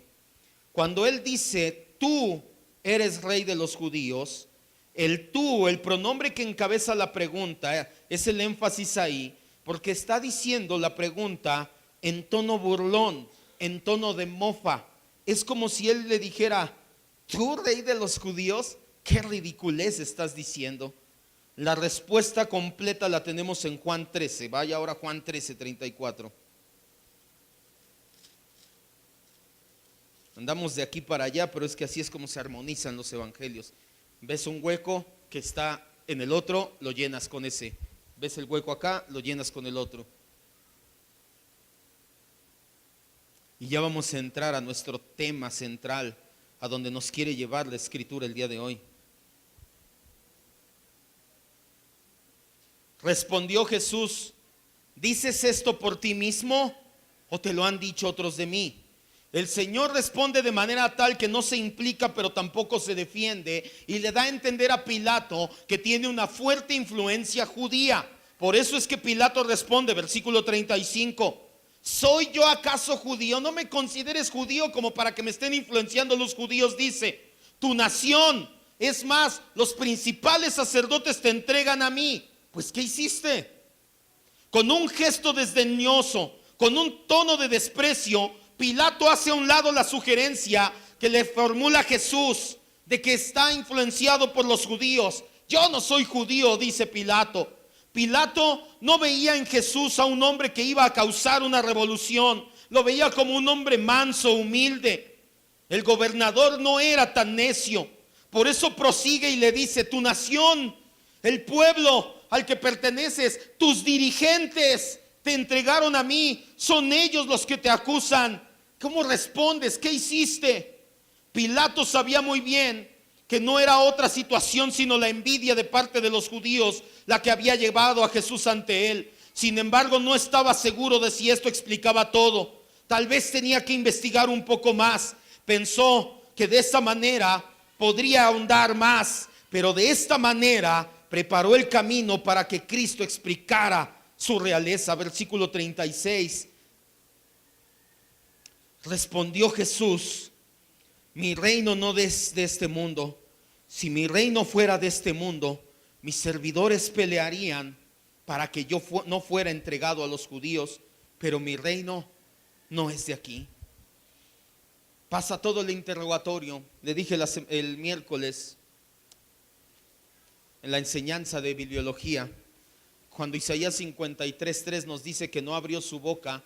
Cuando él dice, tú eres rey de los judíos, el tú, el pronombre que encabeza la pregunta, es el énfasis ahí, porque está diciendo la pregunta en tono burlón, en tono de mofa. Es como si él le dijera, ¿tú rey de los judíos? ¿Qué ridiculez estás diciendo? La respuesta completa la tenemos en Juan 13. Vaya ahora a Juan 13, 34. Andamos de aquí para allá, pero es que así es como se armonizan los evangelios. Ves un hueco que está en el otro, lo llenas con ese. Ves el hueco acá, lo llenas con el otro. Y ya vamos a entrar a nuestro tema central, a donde nos quiere llevar la Escritura el día de hoy. Respondió Jesús, ¿dices esto por ti mismo o te lo han dicho otros de mí? El Señor responde de manera tal que no se implica pero tampoco se defiende y le da a entender a Pilato que tiene una fuerte influencia judía. Por eso es que Pilato responde, versículo 35, ¿soy yo acaso judío? No me consideres judío como para que me estén influenciando los judíos, dice, tu nación, es más, los principales sacerdotes te entregan a mí. Pues ¿qué hiciste? Con un gesto desdeñoso, con un tono de desprecio, Pilato hace a un lado la sugerencia que le formula Jesús de que está influenciado por los judíos. Yo no soy judío, dice Pilato. Pilato no veía en Jesús a un hombre que iba a causar una revolución, lo veía como un hombre manso, humilde. El gobernador no era tan necio, por eso prosigue y le dice, tu nación, el pueblo al que perteneces, tus dirigentes te entregaron a mí, son ellos los que te acusan. ¿Cómo respondes? ¿Qué hiciste? Pilato sabía muy bien que no era otra situación sino la envidia de parte de los judíos la que había llevado a Jesús ante él. Sin embargo, no estaba seguro de si esto explicaba todo. Tal vez tenía que investigar un poco más. Pensó que de esta manera podría ahondar más, pero de esta manera preparó el camino para que Cristo explicara su realeza. Versículo 36. Respondió Jesús, mi reino no es de este mundo. Si mi reino fuera de este mundo, mis servidores pelearían para que yo no fuera entregado a los judíos, pero mi reino no es de aquí. Pasa todo el interrogatorio. Le dije el miércoles en la enseñanza de bibliología, cuando Isaías 53:3 nos dice que no abrió su boca,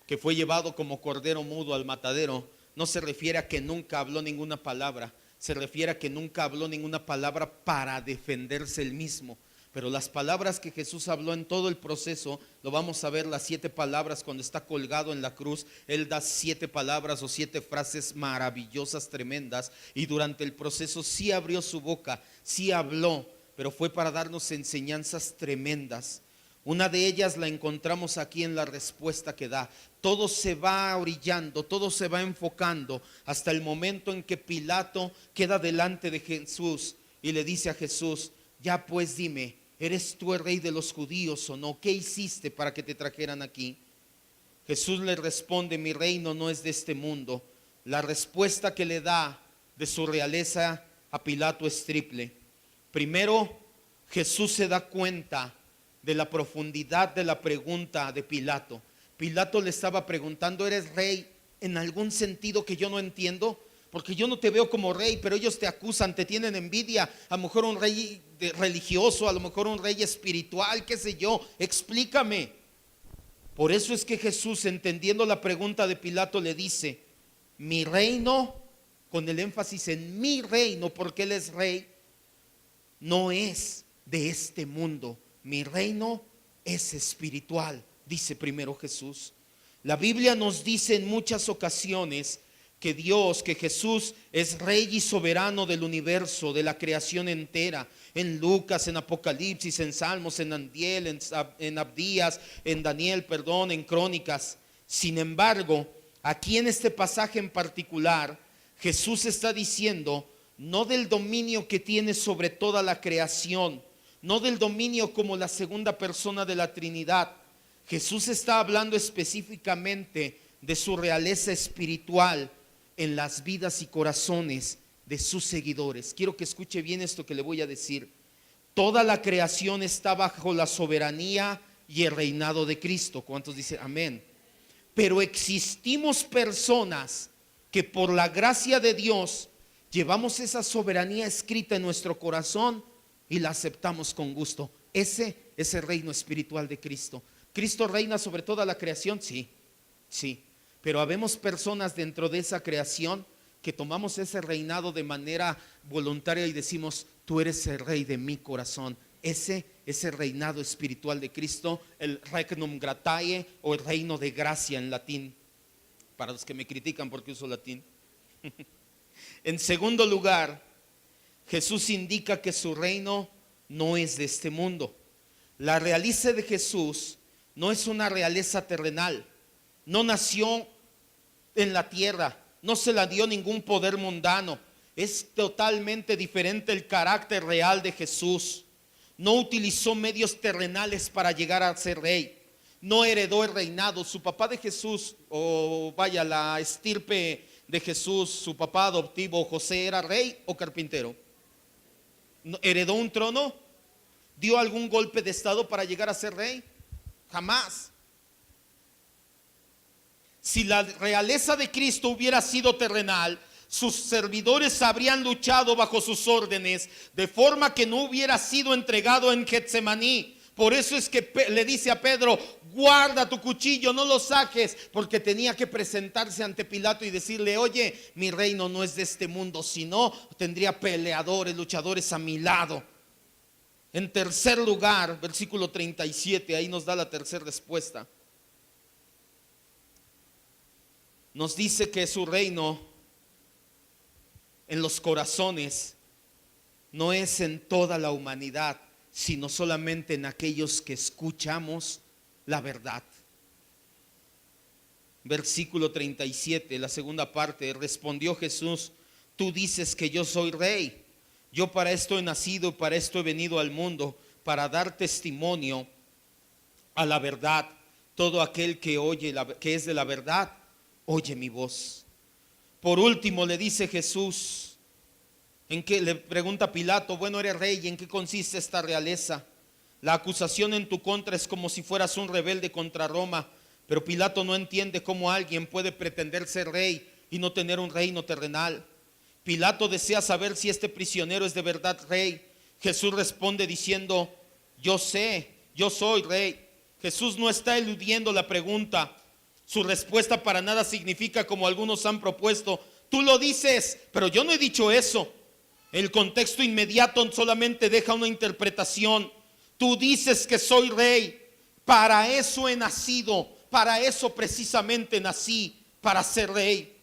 que fue llevado como cordero mudo al matadero, no se refiere a que nunca habló ninguna palabra, se refiere a que nunca habló ninguna palabra para defenderse él mismo. Pero las palabras que Jesús habló en todo el proceso, lo vamos a ver las 7 palabras cuando está colgado en la cruz. Él da 7 palabras o 7 frases maravillosas, tremendas. Y durante el proceso sí abrió su boca, sí habló. pero fue para darnos enseñanzas tremendas. Una de ellas la encontramos aquí en la respuesta que da. Todo se va orillando, todo se va enfocando hasta el momento en que Pilato queda delante de Jesús y le dice a Jesús: ya pues dime, ¿eres tú el rey de los judíos o no? ¿Qué hiciste para que te trajeran aquí? Jesús le responde: mi reino no es de este mundo. La respuesta que le da de su realeza a Pilato es triple. Primero, Jesús se da cuenta de la profundidad de la pregunta de Pilato. Pilato le estaba preguntando: ¿eres rey en algún sentido que yo no entiendo? Porque yo no te veo como rey, pero ellos te acusan, te tienen envidia. A lo mejor un rey religioso, a lo mejor un rey espiritual, qué sé yo, explícame. Por eso es que Jesús, entendiendo la pregunta de Pilato, le dice: mi reino, con el énfasis en mi reino, porque él es rey, no es de este mundo. Mi reino es espiritual, dice primero Jesús. La Biblia nos dice en muchas ocasiones que Jesús es rey y soberano del universo, de la creación entera. En Lucas, en Apocalipsis, en Salmos, en Andiel, en Abdías, en Daniel, en Crónicas. Sin embargo, aquí en este pasaje en particular, Jesús está diciendo no del dominio que tiene sobre toda la creación, no del dominio como la segunda persona de la Trinidad. Jesús está hablando específicamente de su realeza espiritual en las vidas y corazones de sus seguidores. Quiero que escuche bien esto que le voy a decir. Toda la creación está bajo la soberanía y el reinado de Cristo. ¿Cuántos dicen amén? Pero existimos personas que por la gracia de Dios llevamos esa soberanía escrita en nuestro corazón y la aceptamos con gusto. Ese es el reino espiritual de Cristo. ¿Cristo reina sobre toda la creación? Sí, sí. Pero habemos personas dentro de esa creación que tomamos ese reinado de manera voluntaria y decimos: tú eres el rey de mi corazón. Ese es el reinado espiritual de Cristo, el regnum gratiae o el reino de gracia en latín, para los que me critican porque uso latín. En segundo lugar, Jesús indica que su reino no es de este mundo. La realeza de Jesús no es una realeza terrenal. No nació en la tierra, no se la dio ningún poder mundano. Es totalmente diferente el carácter real de Jesús. No utilizó medios terrenales para llegar a ser rey. No heredó el reinado. Su papá de Jesús, la estirpe de Jesús, su papá adoptivo José, ¿era rey o carpintero? ¿Heredó un trono? ¿Dio algún golpe de estado para llegar a ser rey? Jamás. Si la realeza de Cristo hubiera sido terrenal, sus servidores habrían luchado bajo sus órdenes, de forma que no hubiera sido entregado en Getsemaní. Por eso es que le dice a Pedro: guarda tu cuchillo, no lo saques, porque tenía que presentarse ante Pilato y decirle: oye, mi reino no es de este mundo, sino tendría peleadores, luchadores a mi lado. En tercer lugar, versículo 37, ahí nos da la tercera respuesta. Nos dice que su reino en los corazones no es en toda la humanidad, sino solamente en aquellos que escuchamos la verdad. Versículo 37, la segunda parte. Respondió Jesús: tú dices que yo soy rey. Yo para esto he nacido, para esto he venido al mundo, para dar testimonio a la verdad. Todo aquel que oye, que es de la verdad, oye mi voz. Por último le dice Jesús, le pregunta Pilato: bueno, eres rey, ¿y en qué consiste esta realeza? La acusación en tu contra es como si fueras un rebelde contra Roma. Pero Pilato no entiende cómo alguien puede pretender ser rey y no tener un reino terrenal. Pilato desea saber si este prisionero es de verdad rey. Jesús responde diciendo: yo sé, yo soy rey. Jesús no está eludiendo la pregunta. Su respuesta para nada significa, como algunos han propuesto: tú lo dices, pero yo no he dicho eso. El contexto inmediato solamente deja una interpretación. Tú dices que soy rey, para eso he nacido, para eso precisamente nací, para ser rey.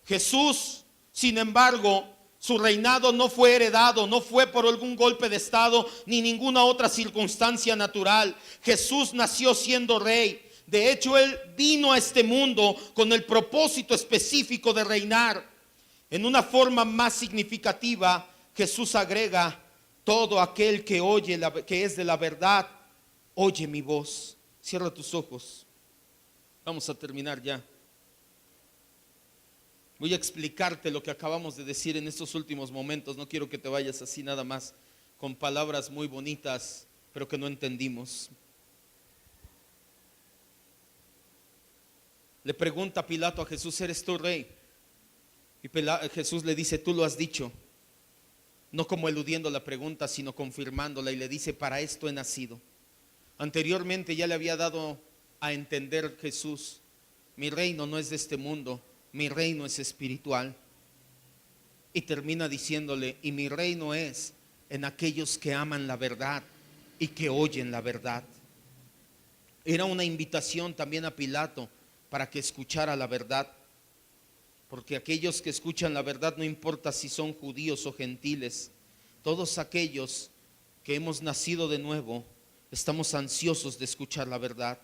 Jesús, sin embargo, Su reinado no fue heredado, no fue por algún golpe de estado ni ninguna otra circunstancia natural. Jesús nació siendo rey. De hecho, Él vino a este mundo con el propósito específico de reinar. En una forma más significativa, Jesús agrega: todo aquel que oye, que es de la verdad, oye mi voz. Cierra tus ojos. Vamos a terminar ya. Voy a explicarte lo que acabamos de decir en estos últimos momentos. No quiero que te vayas así nada más con palabras muy bonitas, pero que no entendimos. Le pregunta Pilato a Jesús: ¿eres tú rey? Y Jesús le dice: tú lo has dicho. No como eludiendo la pregunta, sino confirmándola, y le dice: para esto he nacido. Anteriormente ya le había dado a entender Jesús: mi reino no es de este mundo, mi reino es espiritual. Y termina diciéndole: y mi reino es en aquellos que aman la verdad y que oyen la verdad. Era una invitación también a Pilato para que escuchara la verdad, porque aquellos que escuchan la verdad, no importa si son judíos o gentiles, todos aquellos que hemos nacido de nuevo, estamos ansiosos de escuchar la verdad.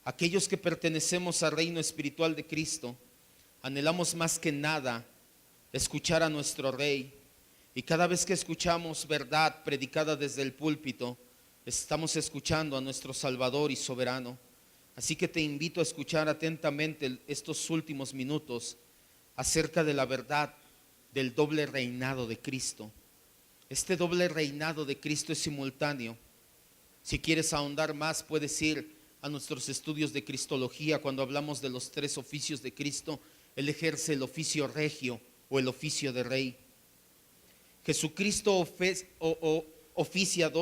Aquellos que pertenecemos al reino espiritual de Cristo, anhelamos más que nada escuchar a nuestro Rey. Y cada vez que escuchamos verdad predicada desde el púlpito, estamos escuchando a nuestro Salvador y Soberano. Así que te invito a escuchar atentamente estos últimos minutos acerca de la verdad del doble reinado de Cristo. Este doble reinado de Cristo es simultáneo. Si quieres ahondar más, puedes ir a nuestros estudios de Cristología. Cuando hablamos de los tres oficios de Cristo, Él ejerce el oficio regio o el oficio de rey. Jesucristo oficia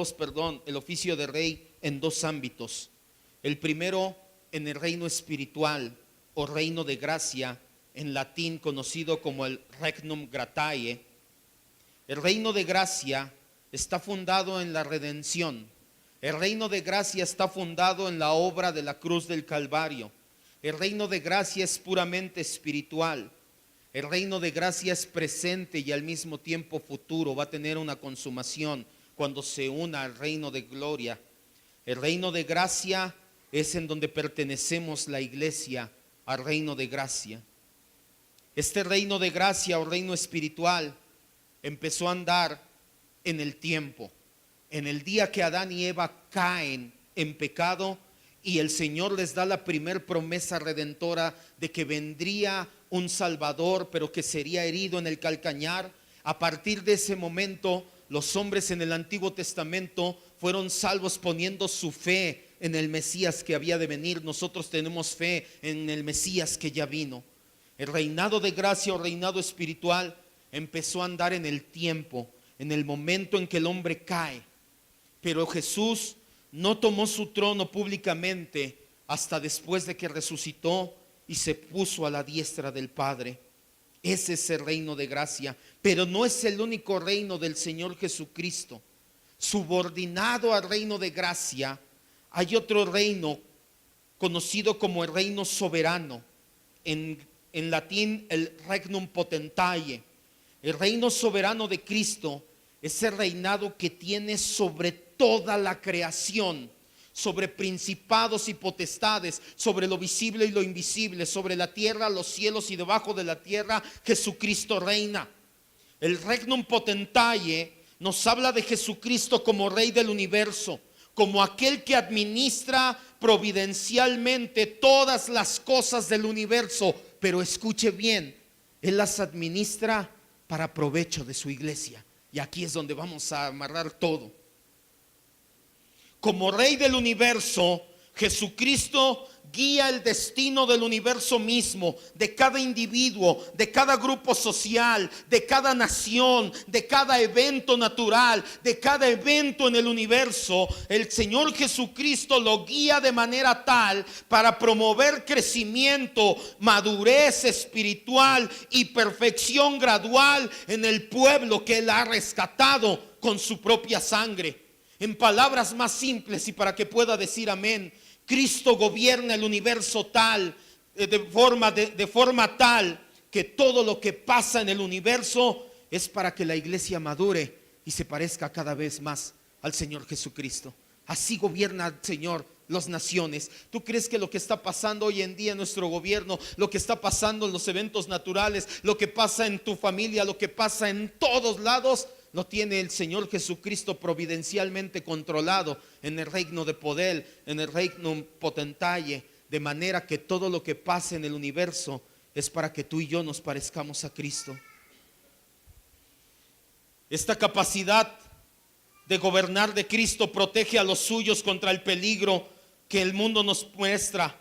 el oficio de rey en dos ámbitos. El primero, en el reino espiritual o reino de gracia, en latín conocido como el Regnum Gratiae. El reino de gracia está fundado en la redención. El reino de gracia está fundado en la obra de la cruz del Calvario. El reino de gracia es puramente espiritual. El reino de gracia es presente y al mismo tiempo futuro. Va a tener una consumación cuando se una al reino de gloria. El reino de gracia es en donde pertenecemos la iglesia, al reino de gracia. Este reino de gracia o reino espiritual empezó a andar en el tiempo. En el día que Adán y Eva caen en pecado y el Señor les da la primer promesa redentora de que vendría un Salvador, pero que sería herido en el calcañar. A partir de ese momento, los hombres en el Antiguo Testamento fueron salvos poniendo su fe en el Mesías que había de venir. Nosotros tenemos fe en el Mesías que ya vino. El reinado de gracia o reinado espiritual empezó a andar en el tiempo, en el momento en que el hombre cae. Pero Jesús no tomó su trono públicamente hasta después de que resucitó y se puso a la diestra del Padre. Ese es el reino de gracia, pero no es el único reino del Señor Jesucristo. Subordinado al reino de gracia, hay otro reino conocido como el reino soberano. En latín, el Regnum Potentiae. El reino soberano de Cristo es el reinado que tiene sobre toda la creación, sobre principados y potestades, sobre lo visible y lo invisible, sobre la tierra, los cielos y debajo de la tierra. Jesucristo reina. El Regnum Potentiae nos habla de Jesucristo como Rey del universo, como aquel que administra providencialmente todas las cosas del universo. Pero escuche bien, Él las administra para provecho de su iglesia. Y aquí es donde vamos a amarrar todo. Como Rey del universo, Jesucristo guía el destino del universo mismo, de cada individuo, de cada grupo social, de cada nación, de cada evento natural, de cada evento en el universo. El Señor Jesucristo lo guía de manera tal para promover crecimiento, madurez espiritual y perfección gradual en el pueblo que Él ha rescatado con su propia sangre. En palabras más simples y para que pueda decir amén, Cristo gobierna el universo de forma tal que todo lo que pasa en el universo es para que la iglesia madure y se parezca cada vez más al Señor Jesucristo. Así gobierna el Señor las naciones. ¿Tú crees que lo que está pasando hoy en día en nuestro gobierno, lo que está pasando en los eventos naturales, lo que pasa en tu familia, lo que pasa en todos lados, lo tiene el Señor Jesucristo providencialmente controlado en el reino de poder, en el reino potentalle, de manera que todo lo que pase en el universo es para que tú y yo nos parezcamos a Cristo? Esta capacidad de gobernar de Cristo protege a los suyos contra el peligro que el mundo nos muestra.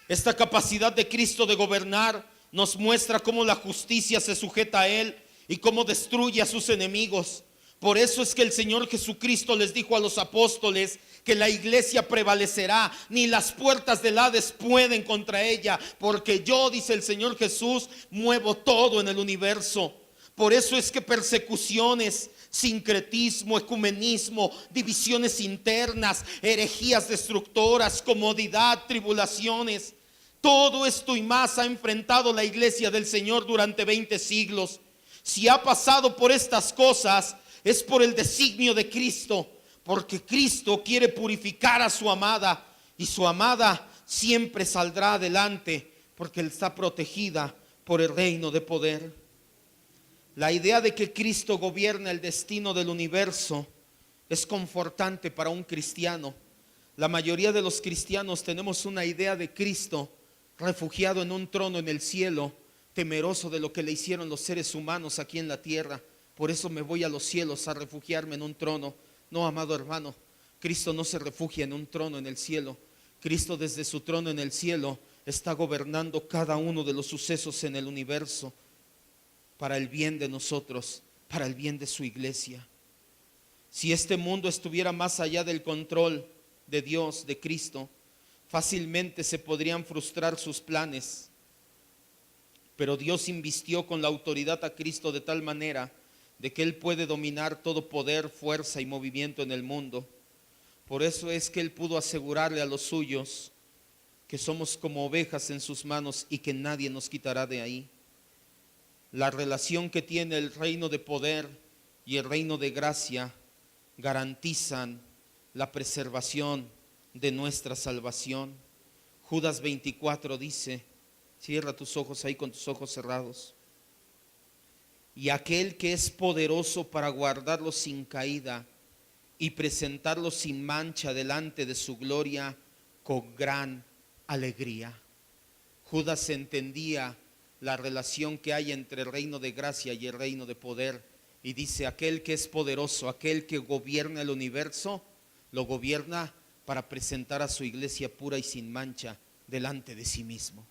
Esta capacidad de Cristo de gobernar nos muestra cómo la justicia se sujeta a Él y cómo destruye a sus enemigos. Por eso es que el Señor Jesucristo les dijo a los apóstoles que la iglesia prevalecerá, ni las puertas del Hades pueden contra ella, porque yo, dice el Señor Jesús, muevo todo en el universo. Por eso es que persecuciones, sincretismo, ecumenismo, divisiones internas, herejías destructoras, comodidad, tribulaciones, todo esto y más ha enfrentado la iglesia del Señor durante 20 siglos. Si ha pasado por estas cosas, es por el designio de Cristo, porque Cristo quiere purificar a su amada, y su amada siempre saldrá adelante, porque Él está protegida por el reino de poder. La idea de que Cristo gobierna el destino del universo es confortante para un cristiano. La mayoría de los cristianos tenemos una idea de Cristo refugiado en un trono en el cielo, temeroso de lo que le hicieron los seres humanos aquí en la tierra. Por eso me voy a los cielos a refugiarme en un trono. No, amado hermano, Cristo no se refugia en un trono en el cielo. Cristo desde su trono en el cielo está gobernando cada uno de los sucesos en el universo, para el bien de nosotros, para el bien de su iglesia. Si este mundo estuviera más allá del control de Dios, de Cristo, fácilmente se podrían frustrar sus planes. Pero Dios invistió con la autoridad a Cristo de tal manera de que Él puede dominar todo poder, fuerza y movimiento en el mundo. Por eso es que Él pudo asegurarle a los suyos que somos como ovejas en sus manos y que nadie nos quitará de ahí. La relación que tiene el reino de poder y el reino de gracia garantizan la preservación de nuestra salvación. Judas 24 dice, cierra tus ojos ahí con tus ojos cerrados. Y aquel que es poderoso para guardarlos sin caída y presentarlos sin mancha delante de su gloria con gran alegría. Judas entendía la relación que hay entre el reino de gracia y el reino de poder, y dice, aquel que es poderoso, aquel que gobierna el universo, lo gobierna para presentar a su iglesia pura y sin mancha delante de sí mismo.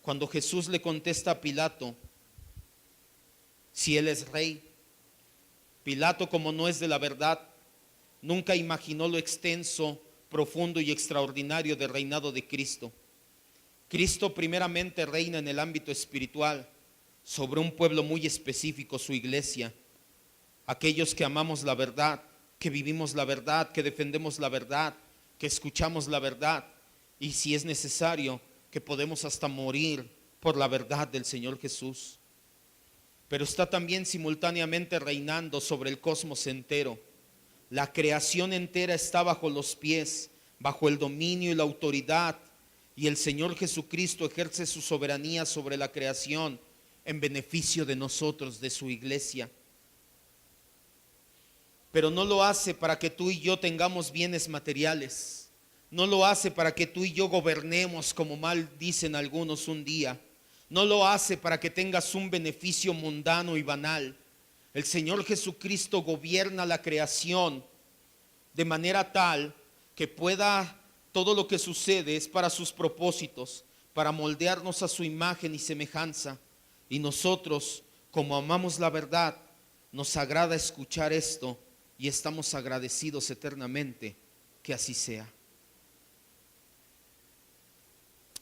Cuando Jesús le contesta a Pilato si él es rey, Pilato, como no es de la verdad, nunca imaginó lo extenso, profundo y extraordinario del reinado de Cristo. Cristo primeramente reina en el ámbito espiritual sobre un pueblo muy específico, su iglesia. Aquellos que amamos la verdad, que vivimos la verdad, que defendemos la verdad, que escuchamos la verdad, y si es necesario, que podemos hasta morir por la verdad del Señor Jesús. Pero está también simultáneamente reinando sobre el cosmos entero. La creación entera está bajo los pies, bajo el dominio y la autoridad, y el Señor Jesucristo ejerce su soberanía sobre la creación en beneficio de nosotros, de su iglesia. Pero no lo hace para que tú y yo tengamos bienes materiales. No lo hace para que tú y yo gobernemos, como mal dicen algunos un día. No lo hace para que tengas un beneficio mundano y banal. El Señor Jesucristo gobierna la creación de manera tal que pueda, todo lo que sucede es para sus propósitos, para moldearnos a su imagen y semejanza. Y nosotros, como amamos la verdad, nos agrada escuchar esto y estamos agradecidos eternamente que así sea.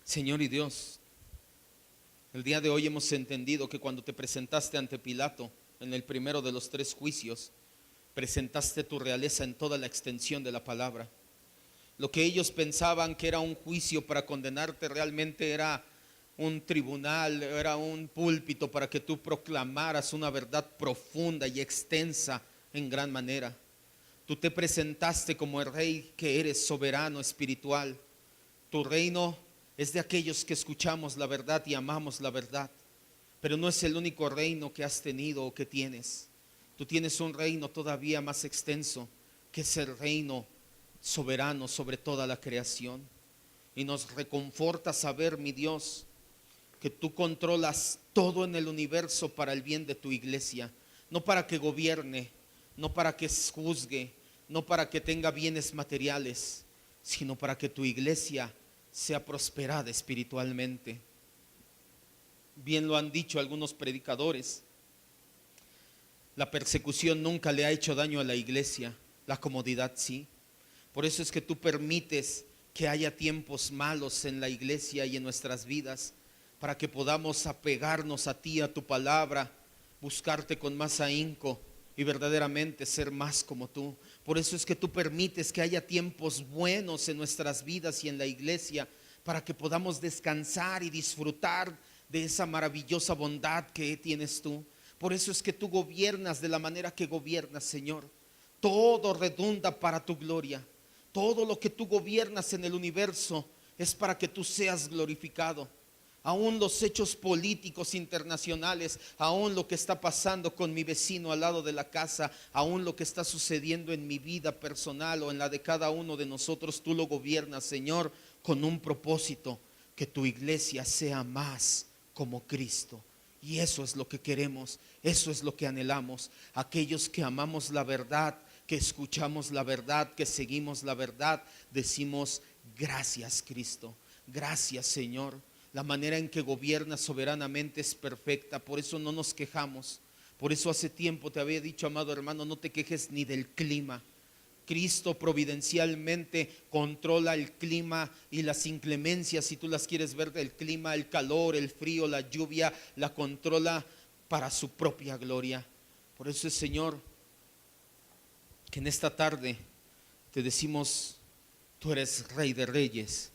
Señor y Dios, el día de hoy hemos entendido que cuando te presentaste ante Pilato en el primero de los 3 juicios, presentaste tu realeza en toda la extensión de la palabra. Lo que ellos pensaban que era un juicio para condenarte realmente era un tribunal, era un púlpito para que tú proclamaras una verdad profunda y extensa en gran manera. Tú te presentaste como el rey que eres, soberano espiritual. Tu reino es de aquellos que escuchamos la verdad y amamos la verdad. Pero no es el único reino que has tenido o que tienes. Tú tienes un reino todavía más extenso, que es el reino soberano sobre toda la creación. Y nos reconforta saber, mi Dios, que tú controlas todo en el universo para el bien de tu iglesia. No para que gobierne, no para que juzgue, no para que tenga bienes materiales, sino para que tu iglesia sea prosperada espiritualmente. Bien lo han dicho algunos predicadores. La persecución nunca le ha hecho daño a la iglesia, la comodidad sí. Por eso es que tú permites que haya tiempos malos en la iglesia y en nuestras vidas, para que podamos apegarnos a ti, a tu palabra, buscarte con más ahínco y verdaderamente ser más como tú. Por eso es que tú permites que haya tiempos buenos en nuestras vidas y en la iglesia, para que podamos descansar y disfrutar de esa maravillosa bondad que tienes tú. Por eso es que tú gobiernas de la manera que gobiernas, Señor. Todo redunda para tu gloria. Todo lo que tú gobiernas en el universo es para que tú seas glorificado. Aún los hechos políticos internacionales, aún lo que está pasando con mi vecino al lado de la casa, aún lo que está sucediendo en mi vida personal o en la de cada uno de nosotros, tú lo gobiernas, Señor, con un propósito: que tu iglesia sea más como Cristo. Y eso es lo que queremos, eso es lo que anhelamos. Aquellos que amamos la verdad, que escuchamos la verdad, que seguimos la verdad, decimos: gracias, Cristo, gracias, Señor. La manera en que gobiernas soberanamente es perfecta, por eso no nos quejamos. Por eso hace tiempo te había dicho, amado hermano, no te quejes ni del clima. Cristo providencialmente controla el clima y las inclemencias, si tú las quieres ver, del clima, el calor, el frío, la lluvia, la controla para su propia gloria. Por eso es, Señor, que en esta tarde te decimos: tú eres Rey de Reyes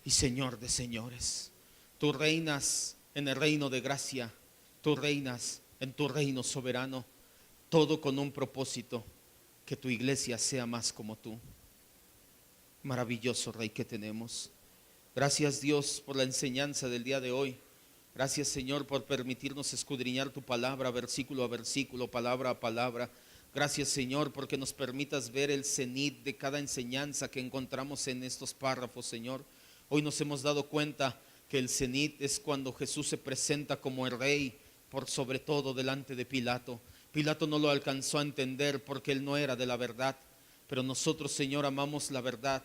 y Señor de Señores. Tú reinas en el reino de gracia, tú reinas en tu reino soberano, todo con un propósito: que tu iglesia sea más como tú. Maravilloso Rey que tenemos. Gracias, Dios, por la enseñanza del día de hoy. Gracias, Señor, por permitirnos escudriñar tu palabra versículo a versículo, palabra a palabra. Gracias, Señor, porque nos permitas ver el cenit de cada enseñanza que encontramos en estos párrafos, Señor. Hoy nos hemos dado cuenta que el cenit es cuando Jesús se presenta como el Rey por sobre todo delante de Pilato. Pilato no lo alcanzó a entender porque él no era de la verdad, pero nosotros, Señor, amamos la verdad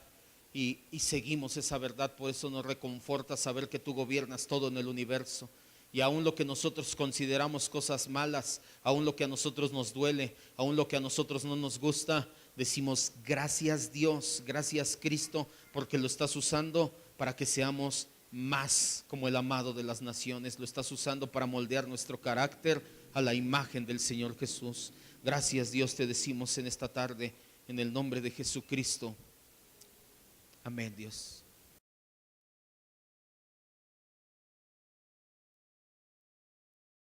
y seguimos esa verdad. Por eso nos reconforta saber que tú gobiernas todo en el universo. Y aún lo que nosotros consideramos cosas malas, aún lo que a nosotros nos duele, aún lo que a nosotros no nos gusta, decimos: gracias, Dios, gracias, Cristo, porque lo estás usando para que seamos más como el amado de las naciones. Lo estás usando para moldear nuestro carácter a la imagen del Señor Jesús. Gracias, Dios, te decimos en esta tarde, en el nombre de Jesucristo. Amén, Dios.